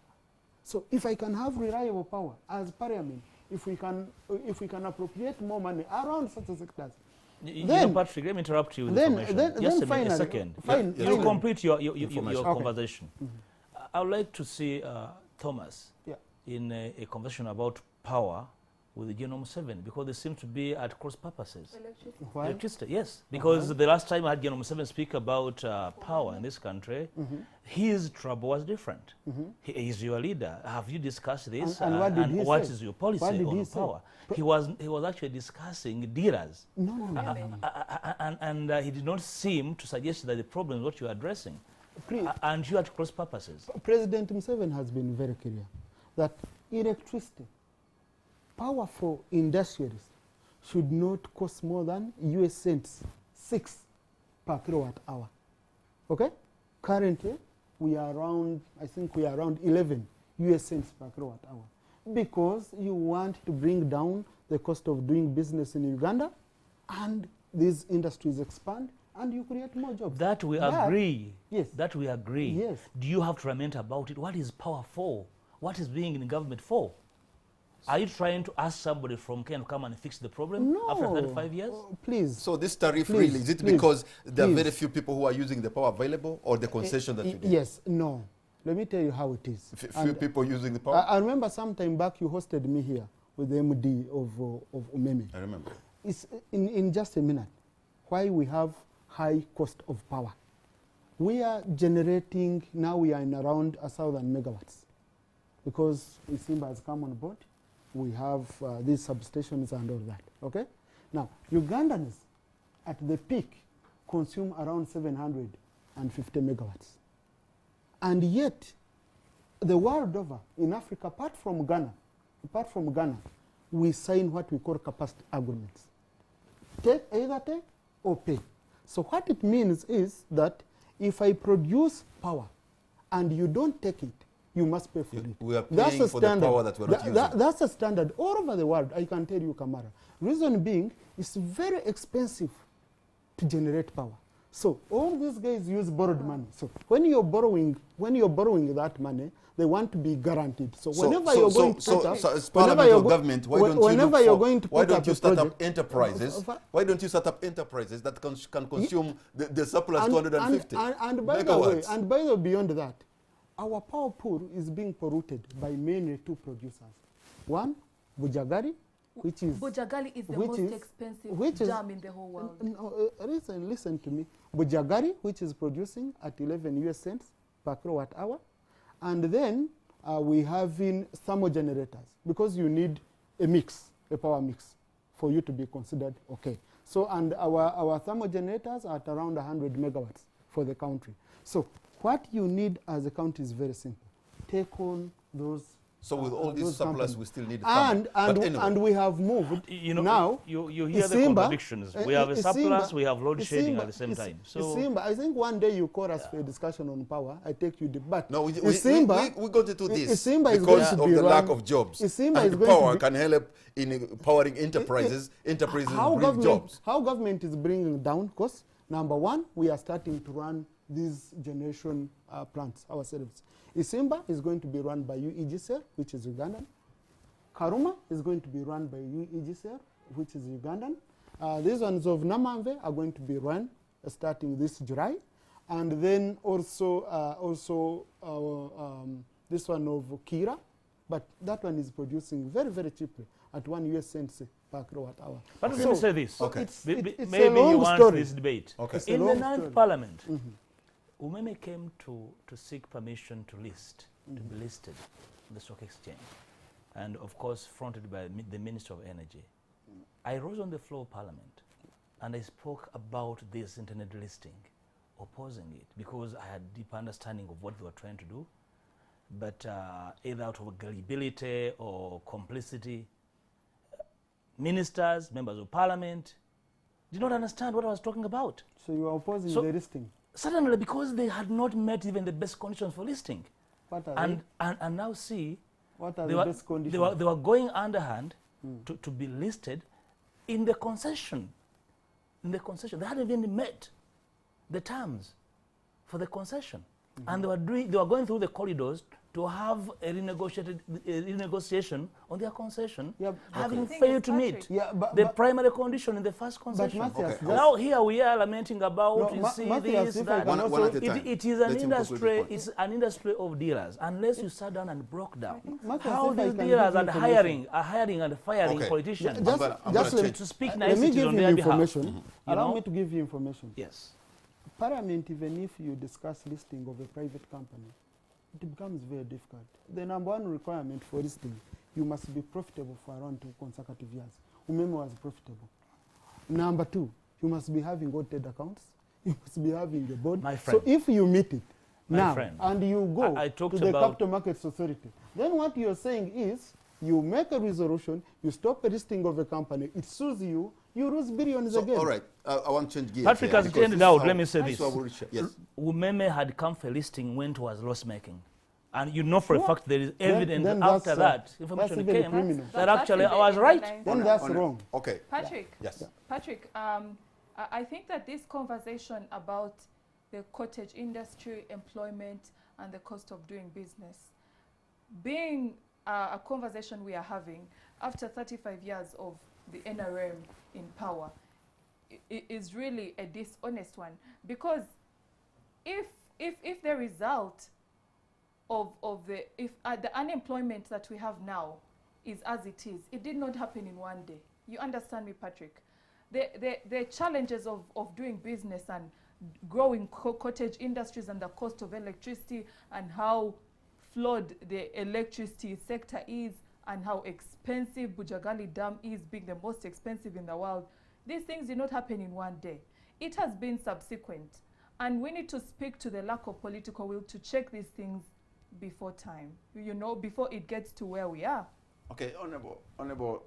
So if I can have reliable power as parliament, if we can appropriate more money around such sectors, then Patrick, let me interrupt you with information. Just a second. You complete your conversation. I would like to see Thomas in a conversation about power with General Museveni because they seem to be at cross purposes. Electricity. Why? Electricity, yes. Because the last time I had General Museveni speak about power in this country, his trouble was different. He is your leader. Have you discussed this? And what did he what say? is your policy What did on he say? power? He was actually discussing dealers. No. And he did not seem to suggest that the problem is what you are addressing. And you are at cross purposes. President Museveni has been very clear that electricity, power for industries, should not cost more than US cents 6 per kilowatt hour. Okay? Currently, we are around, I think we are around 11 US cents per kilowatt hour. Because you want to bring down the cost of doing business in Uganda, and these industries expand, and you create more jobs. That we agree. Yes. That we agree. Yes. Do you have to lament about it? What is power for? What is being in government for? Are you trying to ask somebody from Kenya to come and fix the problem after 35 years? Please. So this tariff Please, really, is it please, because there are please. very few people who are using the power available, or the concession that you did? Yes, no. Let me tell you how it is. Few people using the power? I remember some time back you hosted me here with the MD of Umeme. I remember. It's in just a minute why we have high cost of power. We are generating, now we are in around 1,000 megawatts because Isimba has come on board. We have these substations and all that, okay? Now, Ugandans at the peak consume around 750 megawatts. And yet, the world over, in Africa, apart from Ghana, we sign what we call capacity agreements. Either take or pay. So what it means is that if I produce power and you don't take it, you must pay for it. We are paying for the power that we're not using. That's a standard all over the world, I can tell you, Kamara. Reason being, it's very expensive to generate power. So all these guys use borrowed money. So when you're borrowing that money, they want to be guaranteed. So whenever you're going to set up, as Parliament or government, why don't you start up enterprises? Why don't you set up enterprises that can consume the surplus 250 megawatts? And by the way, beyond that, our power pool is being polluted by mainly two producers. One, Bujagari, which is Bujagali is the most expensive jam in the whole world. No, listen to me. Bujagari, which is producing at 11 US cents per kilowatt hour, and then we have in thermal generators because you need a power mix, for you to be considered okay. So, and our thermal generators are at around 100 megawatts for the country. So, what you need as a country is very simple. Take on those. So with all these surplus, we still need and we have moved. You know, now you hear the contradictions. We have a surplus, we have load shedding at the same time. So I think one day you call us for a discussion on power. I take you deep. But no, we're going to do this because of the lack of jobs. And power can help in empowering enterprises. Enterprises bring jobs. How government is bringing down costs? Number one, we are starting to run these generation plants ourselves. Isimba is going to be run by UEGCR, which is Ugandan. Karuma is going to be run by UEGCR, which is Ugandan. These ones of Namamve are going to be run starting this July. And then also this one of Kira, but that one is producing very, very cheaply at 1 US cents per kilowatt hour. But let me say this. Okay. Maybe you want this debate. Okay. In the 9th Parliament, Umeme came to seek permission to list, to be listed on the stock exchange, and of course fronted by the Minister of Energy. I rose on the floor of Parliament and I spoke about this internet listing, opposing it, because I had deep understanding of what they were trying to do, but either out of gullibility or complicity, ministers, members of Parliament did not understand what I was talking about. So you are opposing the listing? Certainly, because they had not met even the best conditions for listing. What are and now see, what are the best conditions? They were going underhand to be listed in the concession. In the concession. They hadn't even met the terms for the concession. and they were going through the corridors to have a renegotiation on their concession, having failed to meet the primary condition in the first concession. Matthias, Now here we are lamenting about, you see, Matthias, this, if I that. can One at a time. It is an Let him conclude industry. his point. It's an industry of dealers. Unless you sat down and broke down Matthias, how if I these can dealers give are you hiring and firing Okay. politicians Just- I'm gonna change. to speak let me nicely give on you their behalf. information. You Allow know? me to give you information. Yes. Parliament, even if you discuss listing of a private company, it becomes very difficult. The number one requirement for listing, you must be profitable for around 2 consecutive years. Umeme was profitable. Number two, you must be having audited accounts. You must be having a board. My friend. So if you meet it My now friend. and you go I to talked the about- Capital Markets Authority, then what you're saying is you make a resolution, you stop a listing of a company, it sues you, you lose billions So, again. all right, I want to change gears. Patrick here, has because ended this is out. how- Let me say this is this. how we reach- Yes. Umeme had come for listing when it was loss making. And you know for a Sure. fact there is evidence then after that's, that that's information even came criminal. that That's actually in the- I was in the right. lines. Then that's wrong. Okay. Patrick, Yes. Patrick, I think that this conversation about the cottage industry, employment, and the cost of doing business, being a conversation we are having after 35 years of the NRM in power, is really a dishonest one. Because if the result of the unemployment that we have now is as it is, it did not happen in one day. You understand me, Patrick? The challenges of doing business and growing cottage industries and the cost of electricity and how flawed the electricity sector is and how expensive Bujagali Dam is, being the most expensive in the world, these things did not happen in one day. It has been subsequent. And we need to speak to the lack of political will to check these things before time, you know, before it gets to where we are. Okay, Honorable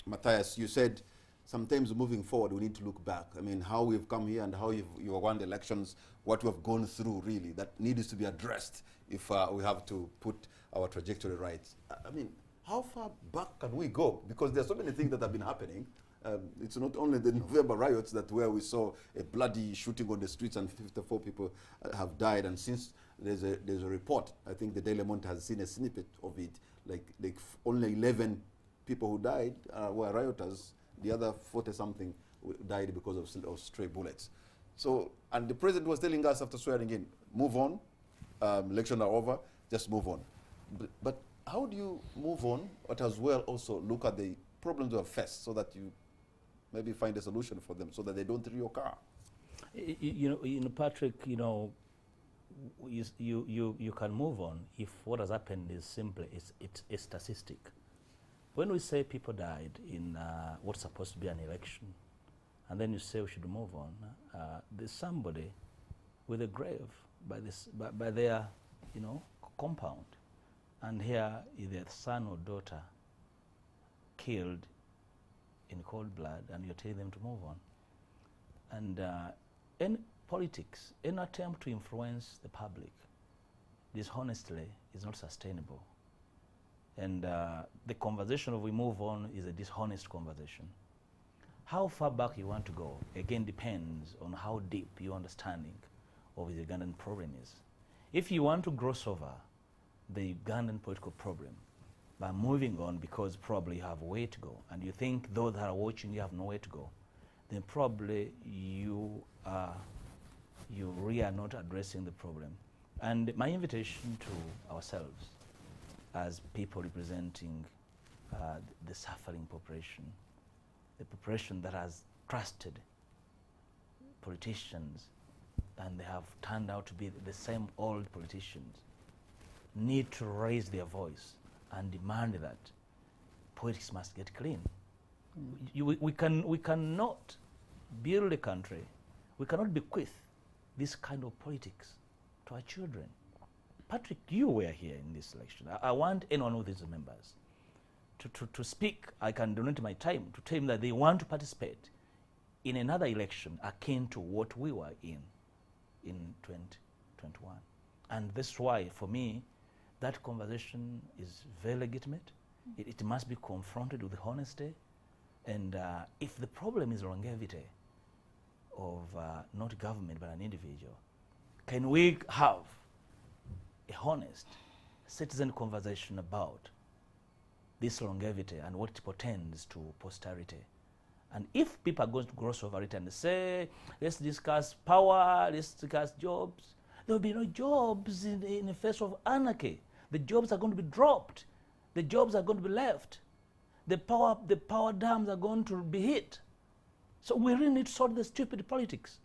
Matthias, you said sometimes moving forward we need to look back. I mean, how we've come here and how you won the elections, what we have gone through really, that needs to be addressed if we have to put our trajectory right. I mean, how far back can we go? Because there's so many things that have been happening. It's not only the November riots that where we saw a bloody shooting on the streets and 54 people have died, and since there's a report, I think the Daily Monitor has seen a snippet of it, like only 11 people who died were rioters, the other 40-something died because of stray bullets. So, and the president was telling us after swearing in, move on, elections are over, just move on. But how do you move on, but as well also look at the problems you have faced so that you maybe find a solution for them so that they don't reoccur? You know, Patrick, you know, you can move on if what has happened is simply it's a statistic. When we say people died in what's supposed to be an election, and then you say we should move on, there's somebody with a grave by their, you know, compound, and here is their son or daughter killed in cold blood, and you're telling them to move on. And in politics, any attempt to influence the public dishonestly is not sustainable. And the conversation of we move on is a dishonest conversation. How far back you want to go, again, depends on how deep your understanding of the Ugandan problem is. If you want to gloss over the Ugandan political problem by moving on because probably you have a way to go, and you think those that are watching you have no way to go, then probably you really are not addressing the problem. And my invitation to ourselves as people representing the suffering population, the population that has trusted politicians and they have turned out to be the same old politicians, need to raise their voice and demand that politics must get clean. We cannot build a country, we cannot bequeath this kind of politics to our children. Patrick, you were here in this election. I want any one of these members to speak. I can donate my time to tell them that they want to participate in another election akin to what we were in 2021. And that's why, for me, that conversation is very legitimate. It must be confronted with honesty. And if the problem is longevity of not government but an individual, Can we have a honest citizen conversation about this longevity and what it portends to posterity? And if people are going to gloss over it and say, let's discuss power, let's discuss jobs, there will be no jobs in the face of anarchy. The jobs are going to be dropped. The jobs are going to be left. The power dams are going to be hit. So we really need to sort the stupid politics.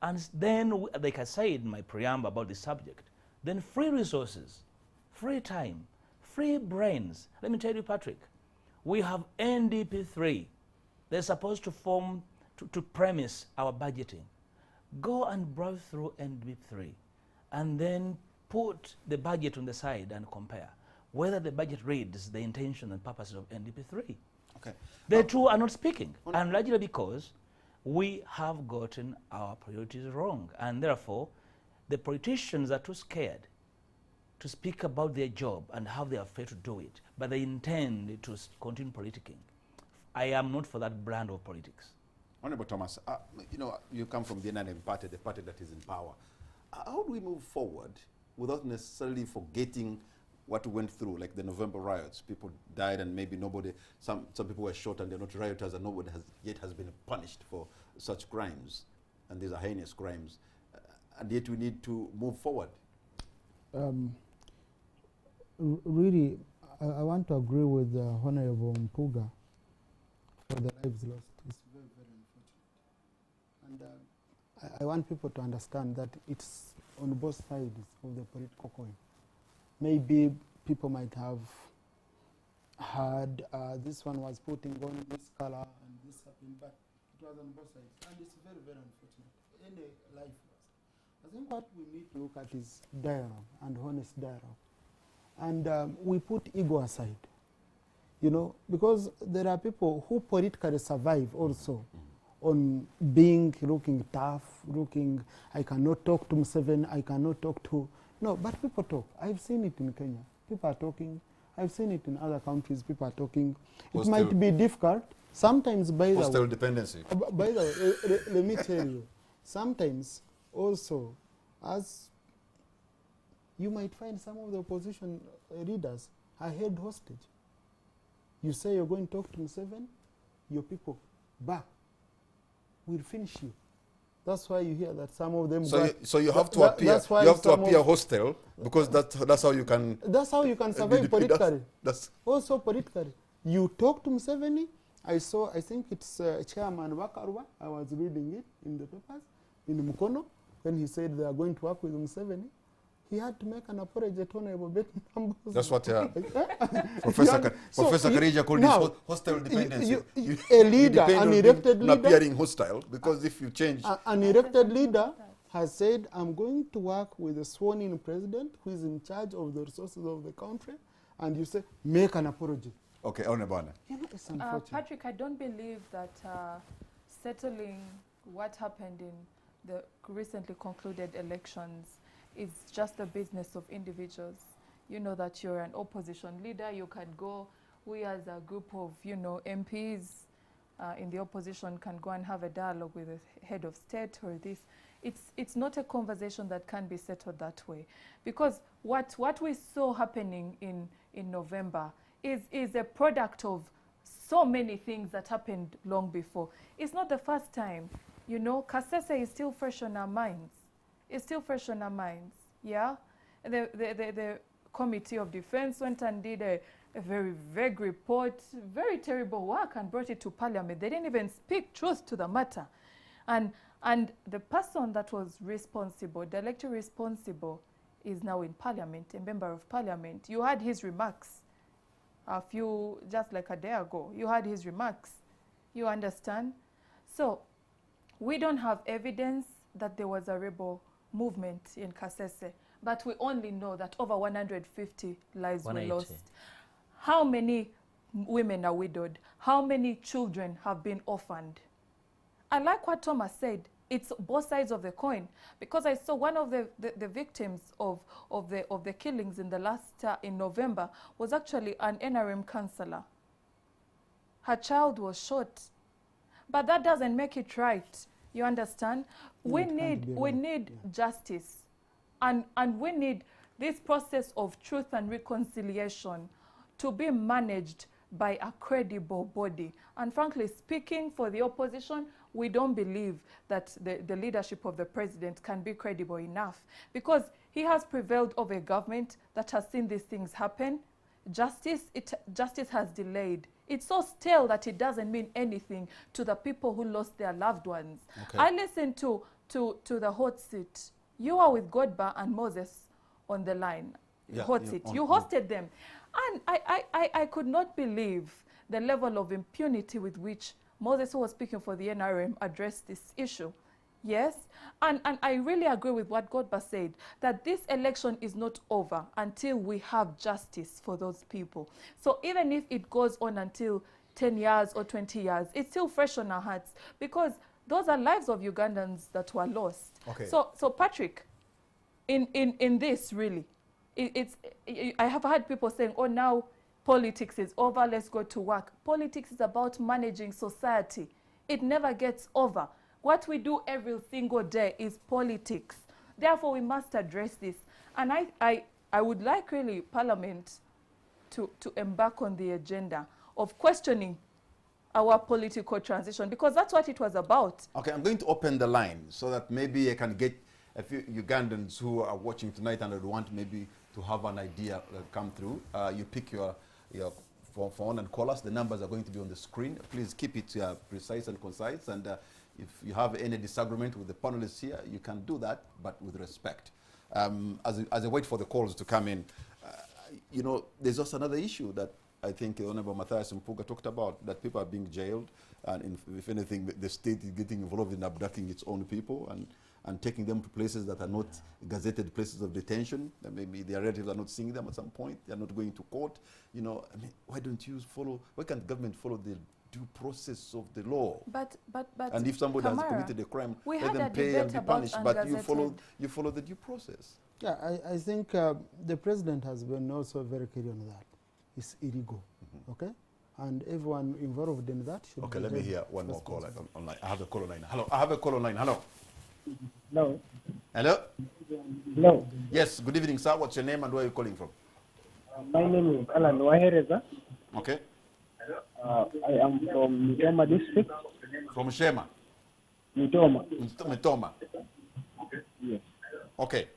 And then, like I said in my preamble about the subject, then free resources, free time, free brains. Let me tell you, Patrick, we have NDP3. They're supposed to form, to premise our budgeting. Go and browse through NDP3 and then put the budget on the side and compare whether the budget reads the intention and purposes of NDP3. Okay. The two are not speaking, and largely because we have gotten our priorities wrong, and therefore the politicians are too scared to speak about their job and how they are failed to do it, but they intend to continue politicking. I am not for that brand of politics. Honorable Thomas, you know, you come from the NRM party, the party that is in power. How do we move forward without necessarily forgetting what we went through, like the November riots? People died and maybe nobody, some people were shot and they're not rioters and nobody has been punished for such crimes. And these are heinous crimes. And yet we need to move forward. Really, I want to agree with Honorable Mpuga for the lives lost. It's very, very unfortunate. And I want people to understand that it's on both sides of the political coin. Maybe people might have heard this one was putting on this color and this happened, but it was on both sides. And it's very, very unfortunate. Any life lost. I think what we need to look at is dialogue and honest dialogue. And we put ego aside, you know, because there are people who politically survive also on looking tough, looking, I cannot talk to Museveni, I cannot talk to, no, but people talk. I've seen it in Kenya. People are talking. I've seen it in other countries. People are talking. It might be difficult. Sometimes, by the way. Hostile dependency. By the way, let me tell you. Sometimes also, as you might find some of the opposition leaders are held hostage. You say you're going to talk to Museveni, your people back will finish you. That's why you hear that some of them. So you have to appear. You have to appear hostile because that's how you can. That's how you can survive politically. That's also politically. You talk to Museveni. I think it's Chairman Wakarwa. I was reading it in the papers in Mukono when he said they are going to work with Museveni. He had to make an apology to Honorable Betty Nambo's. That's what Professor Karija called this hostile dependency. A leader, an elected leader, appearing hostile, because if you change... An elected leader has said, I'm going to work with a sworn-in president who is in charge of the resources of the country, and you say, make an apology. Okay, Honorable. You know, it's unfortunate. Patrick, I don't believe that settling what happened in the recently concluded elections is just the business of individuals. You know that you're an opposition leader, you can go, we as a group of, you know, MPs in the opposition can go and have a dialogue with the head of state or this. It's not a conversation that can be settled that way. Because what we saw happening in November is a product of so many things that happened long before. It's not the first time. You know, Kasese is still fresh on our minds. It's still fresh on our minds, yeah? The Committee of Defense went and did a very vague report, very terrible work, and brought it to Parliament. They didn't even speak truth to the matter. And the person that was responsible, directly responsible, is now in Parliament, a member of Parliament. You had his remarks just like a day ago. You had his remarks. You understand? So we don't have evidence that there was a rebel movement in Kasese, but we only know that over 150 lives were lost. How many women are widowed? How many children have been orphaned? I like what Thomas said. It's both sides of the coin, because I saw one of the victims of the killings in the last in November was actually an NRM councillor. Her child was shot, but that doesn't make it right. You understand? We need justice. And we need this process of truth and reconciliation to be managed by a credible body. And frankly speaking, for the opposition, we don't believe that the leadership of the president can be credible enough, because he has prevailed over a government that has seen these things happen. Justice has delayed. It's so stale that it doesn't mean anything to the people who lost their loved ones. Okay. I listened to the hot seat. You are with Godba and Moses on the line. Yeah, Hot seat. You hosted them. And I could not believe the level of impunity with which Moses, who was speaking for the NRM, addressed this issue. Yes, and I really agree with what Godba said, that this election is not over until we have justice for those people. So even if it goes on until 10 years or 20 years, it's still fresh on our hearts, because those are lives of Ugandans that were lost. Okay. So Patrick, in this really, I have heard people saying, oh, now politics is over, let's go to work. Politics is about managing society. It never gets over. What we do every single day is politics. Therefore, we must address this. And I would like really Parliament to embark on the agenda of questioning our political transition, because that's what it was about. Okay, I'm going to open the line so that maybe I can get a few Ugandans who are watching tonight and would want maybe to have an idea come through. You pick your phone and call us. The numbers are going to be on the screen. Please keep it precise and concise. And if you have any disagreement with the panelists here, you can do that, but with respect. As I wait for the calls to come in, you know, there's also another issue that I think Honorable Matthias Mpuga talked about, that people are being jailed, and if anything, the state is getting involved in abducting its own people and taking them to places that are not gazetted places of detention. And maybe their relatives are not seeing them at some point. They're not going to court. You know, I mean, why can't government follow the due process of the law? But and if somebody has Kamara, committed a crime, we let had them a pay and debate be about punished. But you ungazetted. follow the due process. Yeah, I think the president has been also very clear on that. It's illegal, okay? And everyone involved in that should Okay, be let me held hear one more call responsible. online. I have a call online. Hello, I have a call online. Hello. Hello. Hello? Hello. Yes, good evening, sir. What's your name and where are you calling from? My name is Alan Wahereza. Okay. I am from Mitoma district. From Shema? Mitoma. Mitoma. Yes. Okay.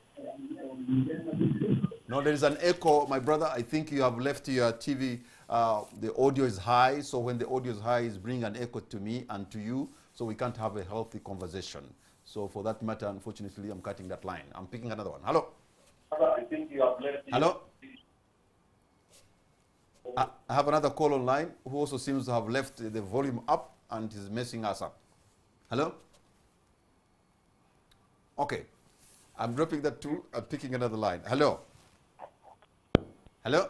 No, there is an echo, my brother. I think you have left your TV. The audio is high, so when the audio is high, it's bringing an echo to me and to you, so we can't have a healthy conversation. So for that matter, unfortunately, I'm cutting that line. I'm picking another one. Hello? I think you have left. Hello? I have another call online who also seems to have left the volume up and is messing us up. Hello? Okay. I'm dropping that too. I'm picking another line. Hello? Hello?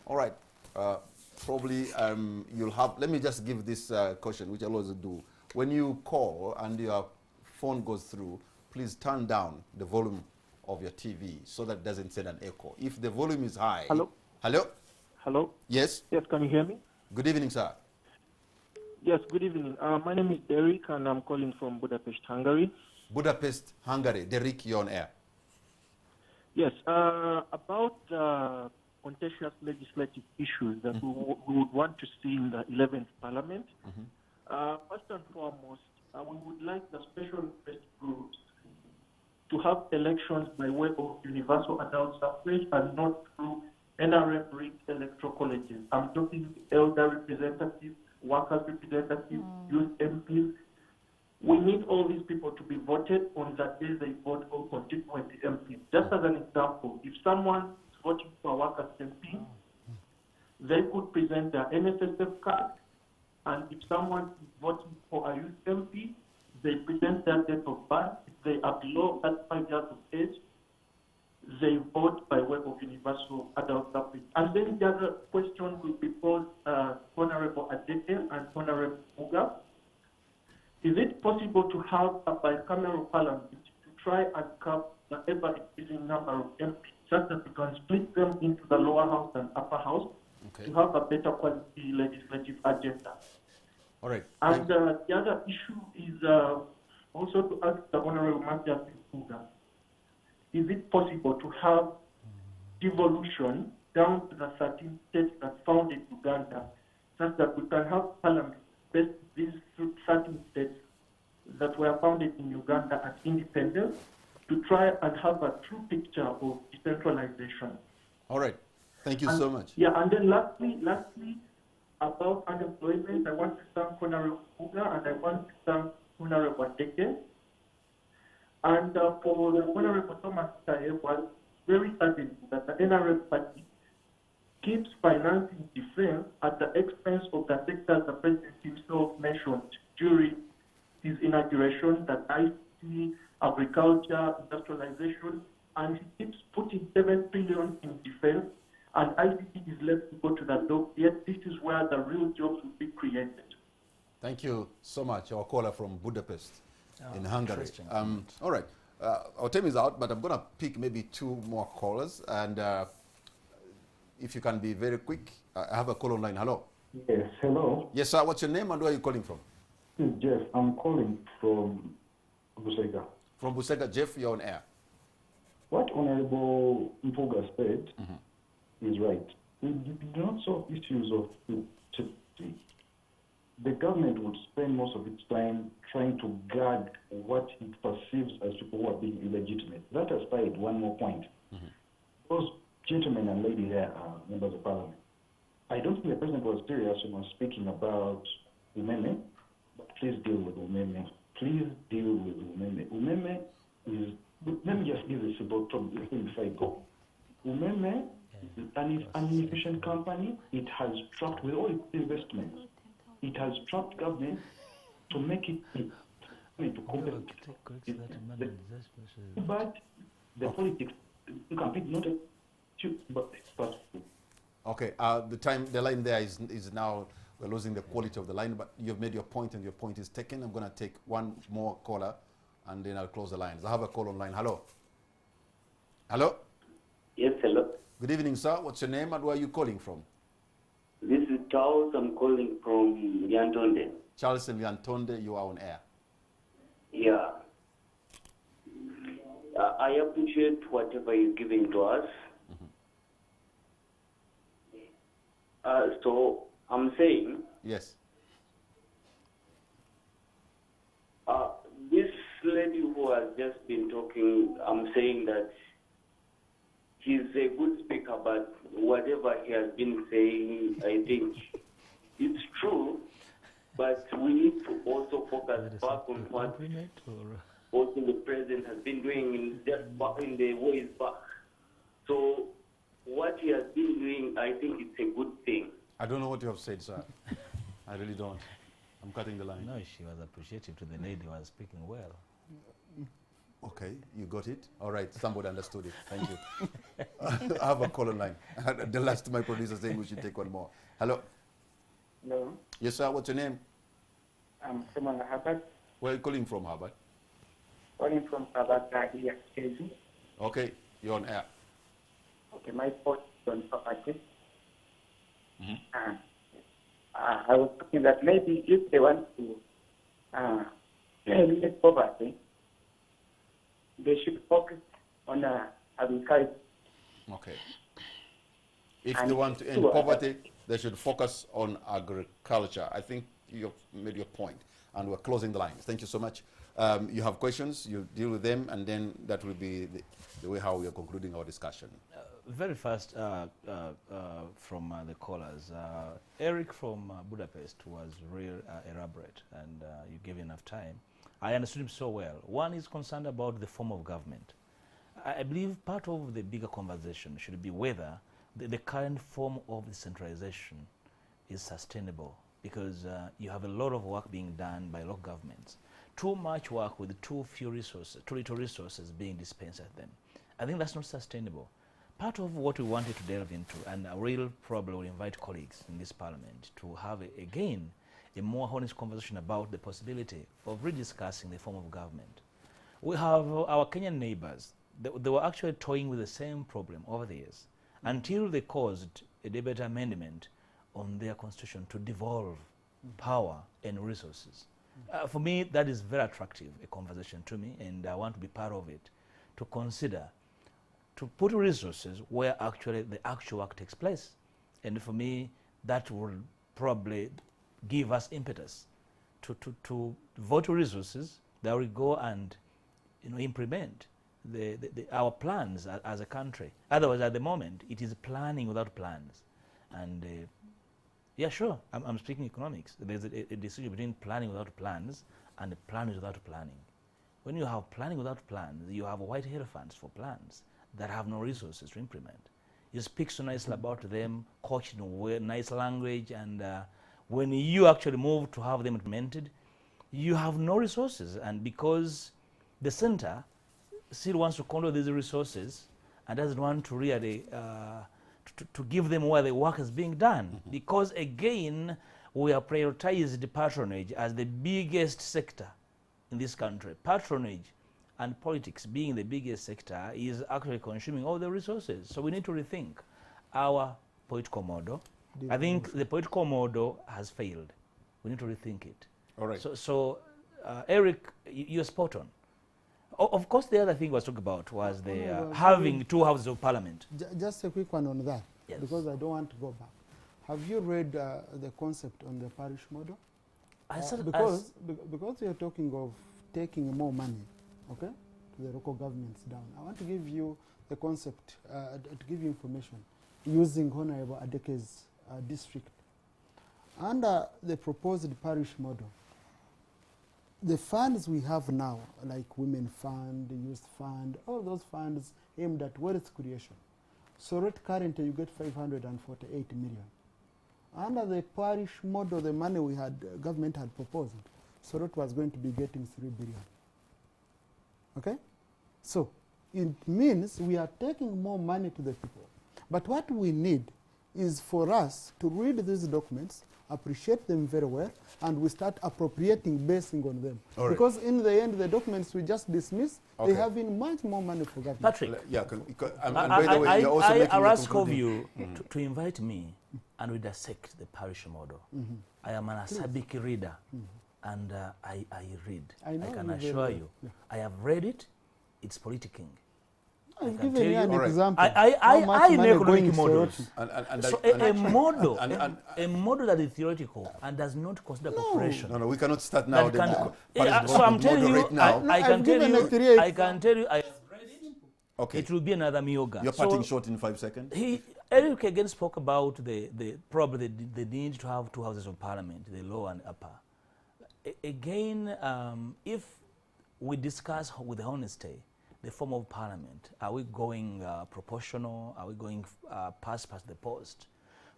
All right. Probably you'll have, let me just give this caution, which I always do. When you call and your phone goes through, please turn down the volume of your TV so that it doesn't send an echo. If the volume is high. Hello? Hello? Hello? Yes? Yes, can you hear me? Good evening, sir. Yes, good evening. My name is Derek and I'm calling from Budapest, Hungary. Budapest, Hungary. Derek, you're on air. Yes, about contentious legislative issues that we would want to see in the 11th Parliament. First and foremost, we would like the special interest groups to have elections by way of universal adult suffrage and not through NRM-rigged electoral colleges. I'm talking elder representatives, workers representatives, youth MPs. We need all these people to be voted on that day they vote for constituency MPs. Just as an example, if someone is voting for a workers MP, they could present their NSSF card, and if someone is voting for a youth MP, they present their date of birth. If they are below 35 years of age, they vote by way of universal adult suffrage. And then the other question will be posed Honorable Attain and Honorable Muga. Is it possible to have a bicameral parliament to try and cap the ever-increasing number of MPs, such that we can split them into the lower house and upper house to have a better quality legislative agenda? All right. And the other issue is also to ask the Honorable Matthias Buga, is it possible to have devolution down to the 13 states that founded Uganda, such that we can have parliament based these 13 states that were founded in Uganda as independence to try and have a true picture of decentralization. All right. Thank you so much. Yeah, and then lastly, about unemployment, I want to thank Honorable Buga and I want to thank Honorable Attain. And for the Honorable Thomas Taye was very certain that the NRM party keeps financing defense at the expense of the sectors the President himself mentioned during his inauguration, that ICT, agriculture, industrialization, and he keeps putting 7 billion in defense, and ICT is left to go to the dog. Yet this is where the real jobs will be created. Thank you so much. Our caller from Budapest in Hungary. All right. Our time is out, but I'm going to pick maybe 2 more callers. And if you can be very quick, I have a call online. Hello. Yes, hello. Yes, sir. What's your name and where are you calling from? This is Jeff. I'm calling from Busega. From Busega. Jeff, you're on air. What Honorable Mpuga said is right. We do not solve issues of safety. The government would spend most of its time trying to guard what it perceives as people who are being illegitimate. That aside, one more point. Those gentlemen and ladies there are members of parliament. I don't think the president was serious when he was speaking about Umeme, but please deal with Umeme. Please deal with Umeme. Umeme is, let me just give a simple thing before I go. Umeme is an inefficient company. It has trapped with all its investments. It has trapped government to make it to compete. But the politics, you compete not but Okay, the line there is now, we're losing the quality of the line, but you've made your point and your point is taken. I'm going to take one more caller and then I'll close the lines. I have a call online. Hello. Hello. Yes, hello. Good evening, sir. What's your name and where are you calling from? This is Charles. I'm calling from Liantonde. Charles and Liantonde, you are on air. Yeah. I appreciate whatever you're giving to us. So I'm saying, yes. This lady who has just been talking, I'm saying that he's a good speaker, but whatever he has been saying, I think it's true, but we need to also focus back on what also the president has been doing in the ways back. So what he has been doing, I think it's a good thing. I don't know what you have said, sir. I really don't. I'm cutting the line. No, she was appreciative to the lady who was speaking well. Okay, you got it? All right, somebody understood it. Thank you. I have a call online. The last my producer saying we should take one more. Hello? Hello. Yes, sir. What's your name? I'm from Harvard. Where are you calling from, Harvard? Calling from Harvard here, Kezi. Okay, you're on air. Okay, my point is on property. I was thinking that maybe if they want to eliminate poverty, they should focus on agriculture. Okay. If they want to end poverty, they should focus on agriculture. I think you've made your point, and we're closing the lines. Thank you so much. You have questions, you deal with them, and then that will be the way how we are concluding our discussion. Very fast from the callers. Eric from Budapest was real elaborate, and you gave enough time. I understood him so well. One is concerned about the form of government. I believe part of the bigger conversation should be whether the current form of decentralization is sustainable, because you have a lot of work being done by local governments. Too much work with too few resources, too little resources being dispensed at them. I think that's not sustainable. Part of what we wanted to delve into, and a real problem, will invite colleagues in this parliament to have, again, a more honest conversation about the possibility of rediscussing the form of government. We have our Kenyan neighbors. They were actually toying with the same problem over the years until they caused a debate amendment on their constitution to devolve power and resources. For me, that is very attractive, a conversation to me, and I want to be part of it, to consider, to put resources where actually the actual work takes place. And for me, that will probably give us impetus to vote resources that will go and implement our plans as a country. Otherwise, at the moment, it is planning without plans. And yeah, sure, I'm speaking economics. There's a decision between planning without plans and planning without planning. When you have planning without plans, you have white elephants for plans that have no resources to implement. You speak so nicely about them, coach in nice language, and when you actually move to have them implemented, you have no resources. And because the center still wants to control these resources and doesn't want to really to give them where the work is being done. Because again, we have prioritized the patronage as the biggest sector in this country. Patronage and politics being the biggest sector is actually consuming all the resources. So we need to rethink our political model. I think the political model has failed. We need to rethink it. All right. So Eric, you're spot on. Of course, the other thing was talked about was the having two houses of parliament. Just a quick one on that, Yes. because I don't want to go back. Have you read the concept on the parish model? Because you're talking of taking more money, okay, to the local governments down. I want to give you the concept, to give you information, using Honorable Adeke's district. Under the proposed parish model, the funds we have now, like Women Fund, the Youth Fund, all those funds aimed at wealth creation. So right currently you get 548 million. Under the parish model, the money we had, government had proposed, Sorot was going to be getting 3 billion. Okay? So it means we are taking more money to the people. But what we need is for us to read these documents, appreciate them very well, and we start appropriating based on them. All right. Because in the end, the documents we just dismiss, they have been much more money for government. Patrick, Yeah, and by the way, you're also making I the ask of concluding- you to invite me and we dissect the parish model. I am an Asabic reader, and I read. I know I can you very assure well. you. Yeah. I have read it. It's politicking. I've can given tell you you- an All right. example. I How much know money economic going to models. Soroti. So a model, a model that is theoretical and does not consider cooperation. No, we cannot start now. That the can- parish Yeah, so model I'm telling you, right now. I can I've tell given you, a theory. I can tell you, I have read it. Okay, It will be another Mioga. you're So cutting short in 5 seconds. Eric again spoke about probably the need to have two houses of parliament, the lower and upper. Again, if we discuss with honesty the form of parliament, are we going proportional? Are we going past the post?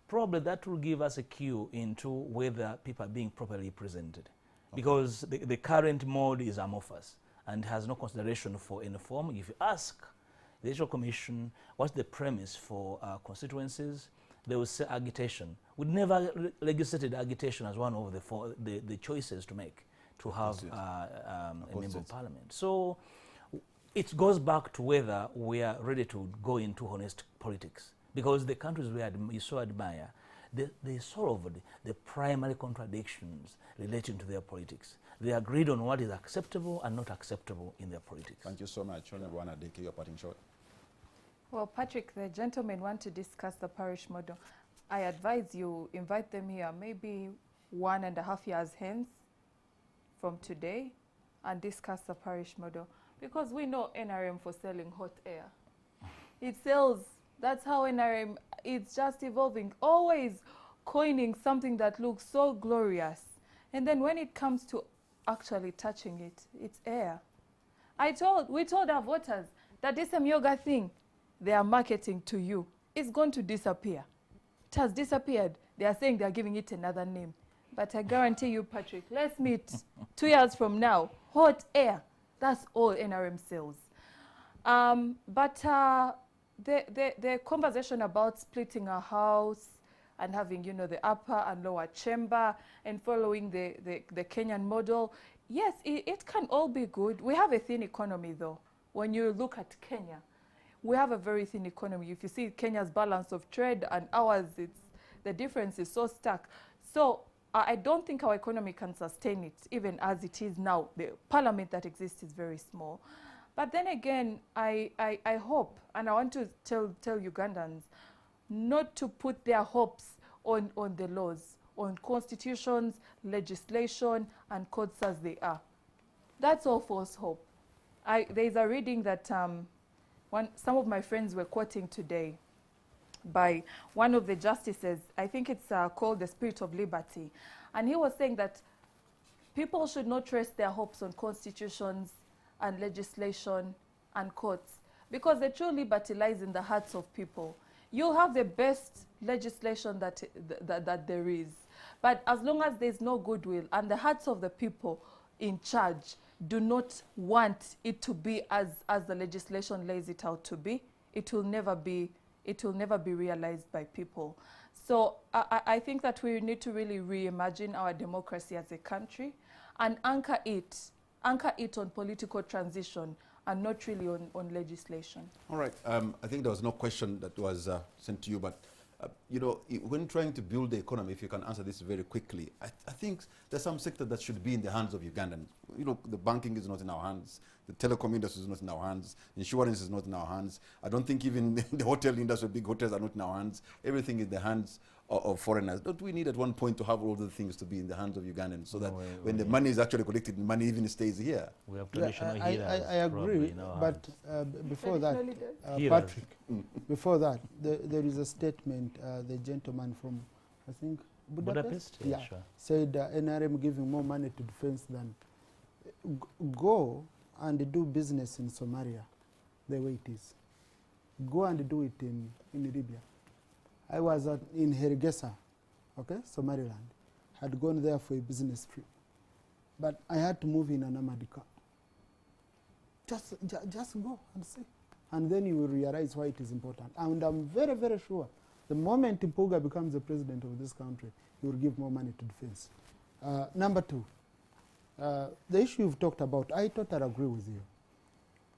Probably that will give us a cue into whether people are being properly represented. Because the current mode is amorphous and has no consideration for any form. If you ask the Electoral Commission what's the premise for constituencies, they will say agitation. We never legislated agitation as one of the choices to make to have a member of parliament. So it goes back to whether we are ready to go into honest politics. Because the countries we so admire, they solved the primary contradictions relating to their politics. They agreed on what is acceptable and not acceptable in their politics. Thank you so much. Honorable Adeke, you're cutting short. Well, Patrick, the gentlemen want to discuss the parish model. I advise you invite them here maybe 1.5 years hence from today and discuss the parish model. Because we know NRM for selling hot air. It sells. That's how NRM, it's just evolving, always coining something that looks so glorious. And then when it comes to actually touching it, it's air. We told our voters that this yoga thing they are marketing to you is going to disappear. It has disappeared. They are saying they are giving it another name. But I guarantee you, Patrick, let's meet 2 years from now. Hot air. That's all NRM sells. The conversation about splitting a house and having, the upper and lower chamber and following the Kenyan model, yes, it can all be good. We have a thin economy, though. When you look at Kenya, we have a very thin economy. If you see Kenya's balance of trade and ours, the difference is so stark. So I don't think our economy can sustain it, even as it is now. The parliament that exists is very small. But then again, I hope, and I want to tell Ugandans, not to put their hopes on the laws, on constitutions, legislation, and courts as they are. That's all false hope. There's a reading that some of my friends were quoting today by one of the justices. I think it's called The Spirit of Liberty. And he was saying that people should not rest their hopes on constitutions and legislation and courts, because the true liberty lies in the hearts of people. You'll have the best legislation that there is, but as long as there's no goodwill and the hearts of the people in charge do not want it to be as the legislation lays it out to be, it will never be realized by people. So I think that we need to really reimagine our democracy as a country and anchor it on political transition and not really on legislation. All right. I think there was no question that was sent to you, but you know, when trying to build the economy, if you can answer this very quickly, I think there's some sector that should be in the hands of Ugandans. You know, the banking is not in our hands. The telecom industry is not in our hands. Insurance is not in our hands. I don't think even the hotel industry, big hotels, are not in our hands. Everything is in the hands of foreigners. Don't we need at one point to have all the things to be in the hands of Ugandans, so that when the money is actually collected, the money even stays here? We have traditional healers. I agree, but before that, Patrick, before that, there is a statement the gentleman from, I think, Budapest? Yeah, sure. Said NRM giving more money to defense than go and do business in Somalia the way it is. Go and do it in Libya. I was in Hargeisa, okay, Somaliland. Had gone there for a business trip, but I had to move in an armored car. Just go and see, and then you will realize why it is important. And I'm very, very sure the moment Mpuga becomes the president of this country, he will give more money to defense. Number two, the issue you've talked about, I totally agree with you.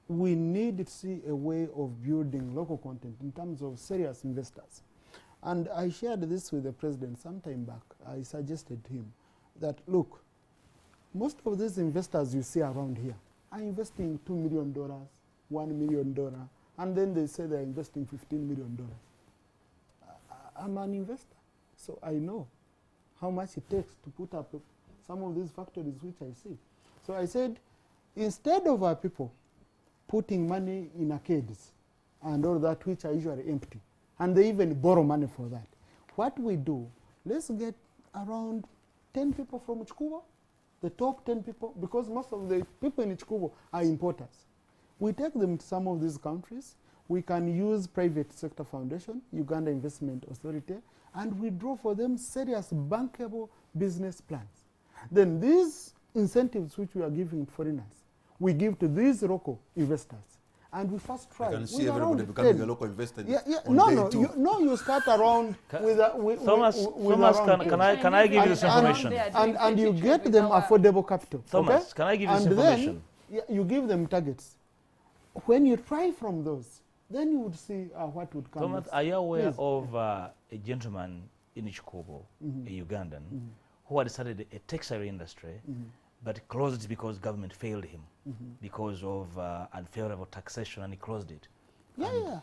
We need to see a way of building local content in terms of serious investors. And I shared this with the president some time back. I suggested to him that, look, most of these investors you see around here are investing $2 million, $1 million, and then they say they're investing $15 million. I'm an investor, so I know how much it takes to put up some of these factories which I see. So I said, instead of our people putting money in arcades and all that, which are usually empty, and they even borrow money for that, what we do, let's get around 10 people from Chikubo, the top 10 people, because most of the people in Chikubo are importers. We take them to some of these countries. We can use private sector foundation, Uganda Investment Authority, and we draw for them serious bankable business plans. Then these incentives which we are giving foreigners, we give to these local investors. And we first try. You can see everybody becoming a local investor. You start around with Thomas, can I give you this information? And you get them affordable capital. Thomas, okay? can I give you this information? Then you give them targets. When you try from those, then you would see what would come. Thomas, next. are you aware Please. of a gentleman in Chikubo, a Ugandan, who had started a textile industry, but closed it because government failed him because of unfavorable taxation, and he closed it? Yeah.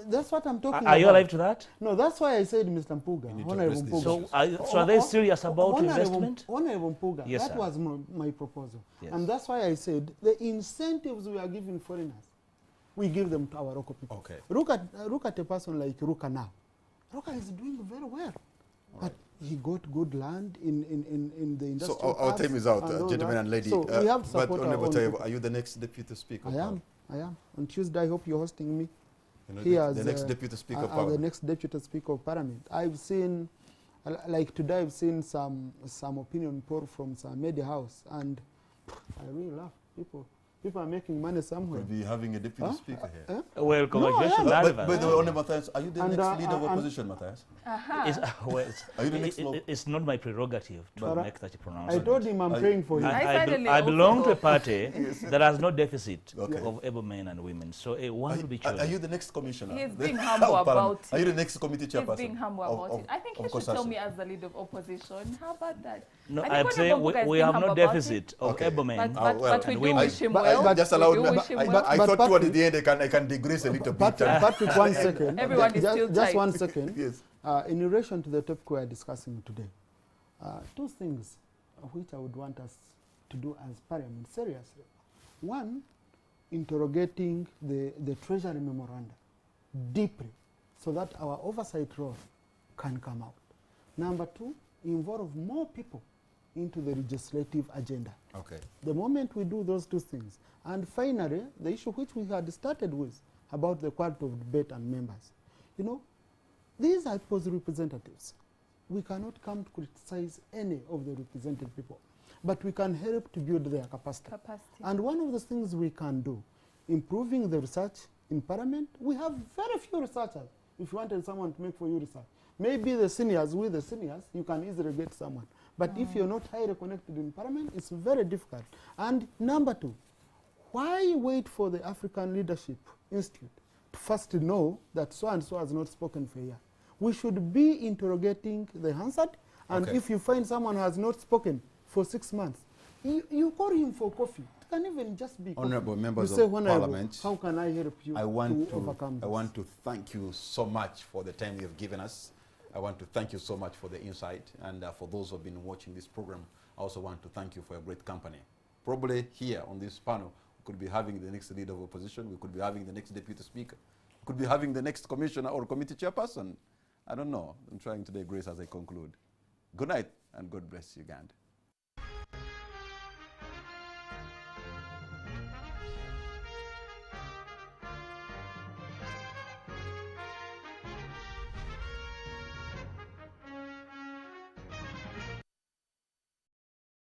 That's what I'm talking about. Are you alive to that? No, that's why I said, Mr. Mpuga, Honorable Mpuga. So are they serious about investment? Honorable Mpuga, Yes, that sir. was my proposal. Yes. And that's why I said the incentives we are giving foreigners, we give them to our local people. Okay. Look at a person like Ruka now. Ruka is doing very well. But he got good land in the industrial So our time is out, gentlemen and lady. So we have to but support our own Honorable, people. are you the next deputy speaker? I am. On Tuesday, I hope you're hosting me. You know, the next deputy speaker of Parliament. The next deputy speaker of Parliament. I've seen, like today, I've seen some opinion poll from some media house, and I really love people People are making money somewhere. We'll be having a deputy speaker here. Well, congratulations, No, no, By the way, Honorable Matthias, are you the And, next leader of opposition, Matthias? Are you the next it's not my prerogative to But make such a I pronouncement. told him I'm praying for you. I belong to a party that has no deficit Okay. of able men and women, so one will be Are chosen. you the next commissioner? He's The- being humble of Parliament? about Are you the it. next committee He's chairperson? being humble about it. I think he should tell me as the leader of opposition. How about that? No, I think I'm saying Honorable Mbuga is we being have no humble about deficit of Okay. able men. But we and do women. wish him But- well. but Just We allow do me. wish him I well. thought Patrick- toward the end I can digress a little bit. Patrick, 1 second. Everyone is still Just tight. 1 second. Yes. In relation to the topic we are discussing today, 2 things which I would want us to do as Parliament seriously. 1, interrogating the Treasury memoranda deeply so that our oversight role can come out. Number 2, involve more people into the legislative agenda. Okay. The moment we do those 2 things, and finally, the issue which we had started with about the quality of debate and members. You know, these are people's representatives. We cannot come to criticize any of the represented people, but we can help to build their capacity. And one of the things we can do, improving the research in Parliament, we have very few researchers. If you wanted someone to make for you research, maybe the seniors, with the seniors, you can easily get someone. But if you're not highly connected in Parliament, it's very difficult. And number 2, why wait for the African Leadership Institute to first know that so-and-so has not spoken for a year? We should be interrogating the Hansard, and Okay. if you find someone who has not spoken for 6 months, you call him for coffee. It can even just be coffee. Honorable members you say, of Honorable, Parliament, how can I help you I want to overcome this? I want to thank you so much for the time you've given us. I want to thank you so much for the insight, and for those who have been watching this program, I also want to thank you for your great company. Probably here on this panel, we could be having the next leader of opposition, we could be having the next deputy speaker, we could be having the next commissioner or committee chairperson. I don't know. I'm trying to digress as I conclude. Good night, and God bless Uganda.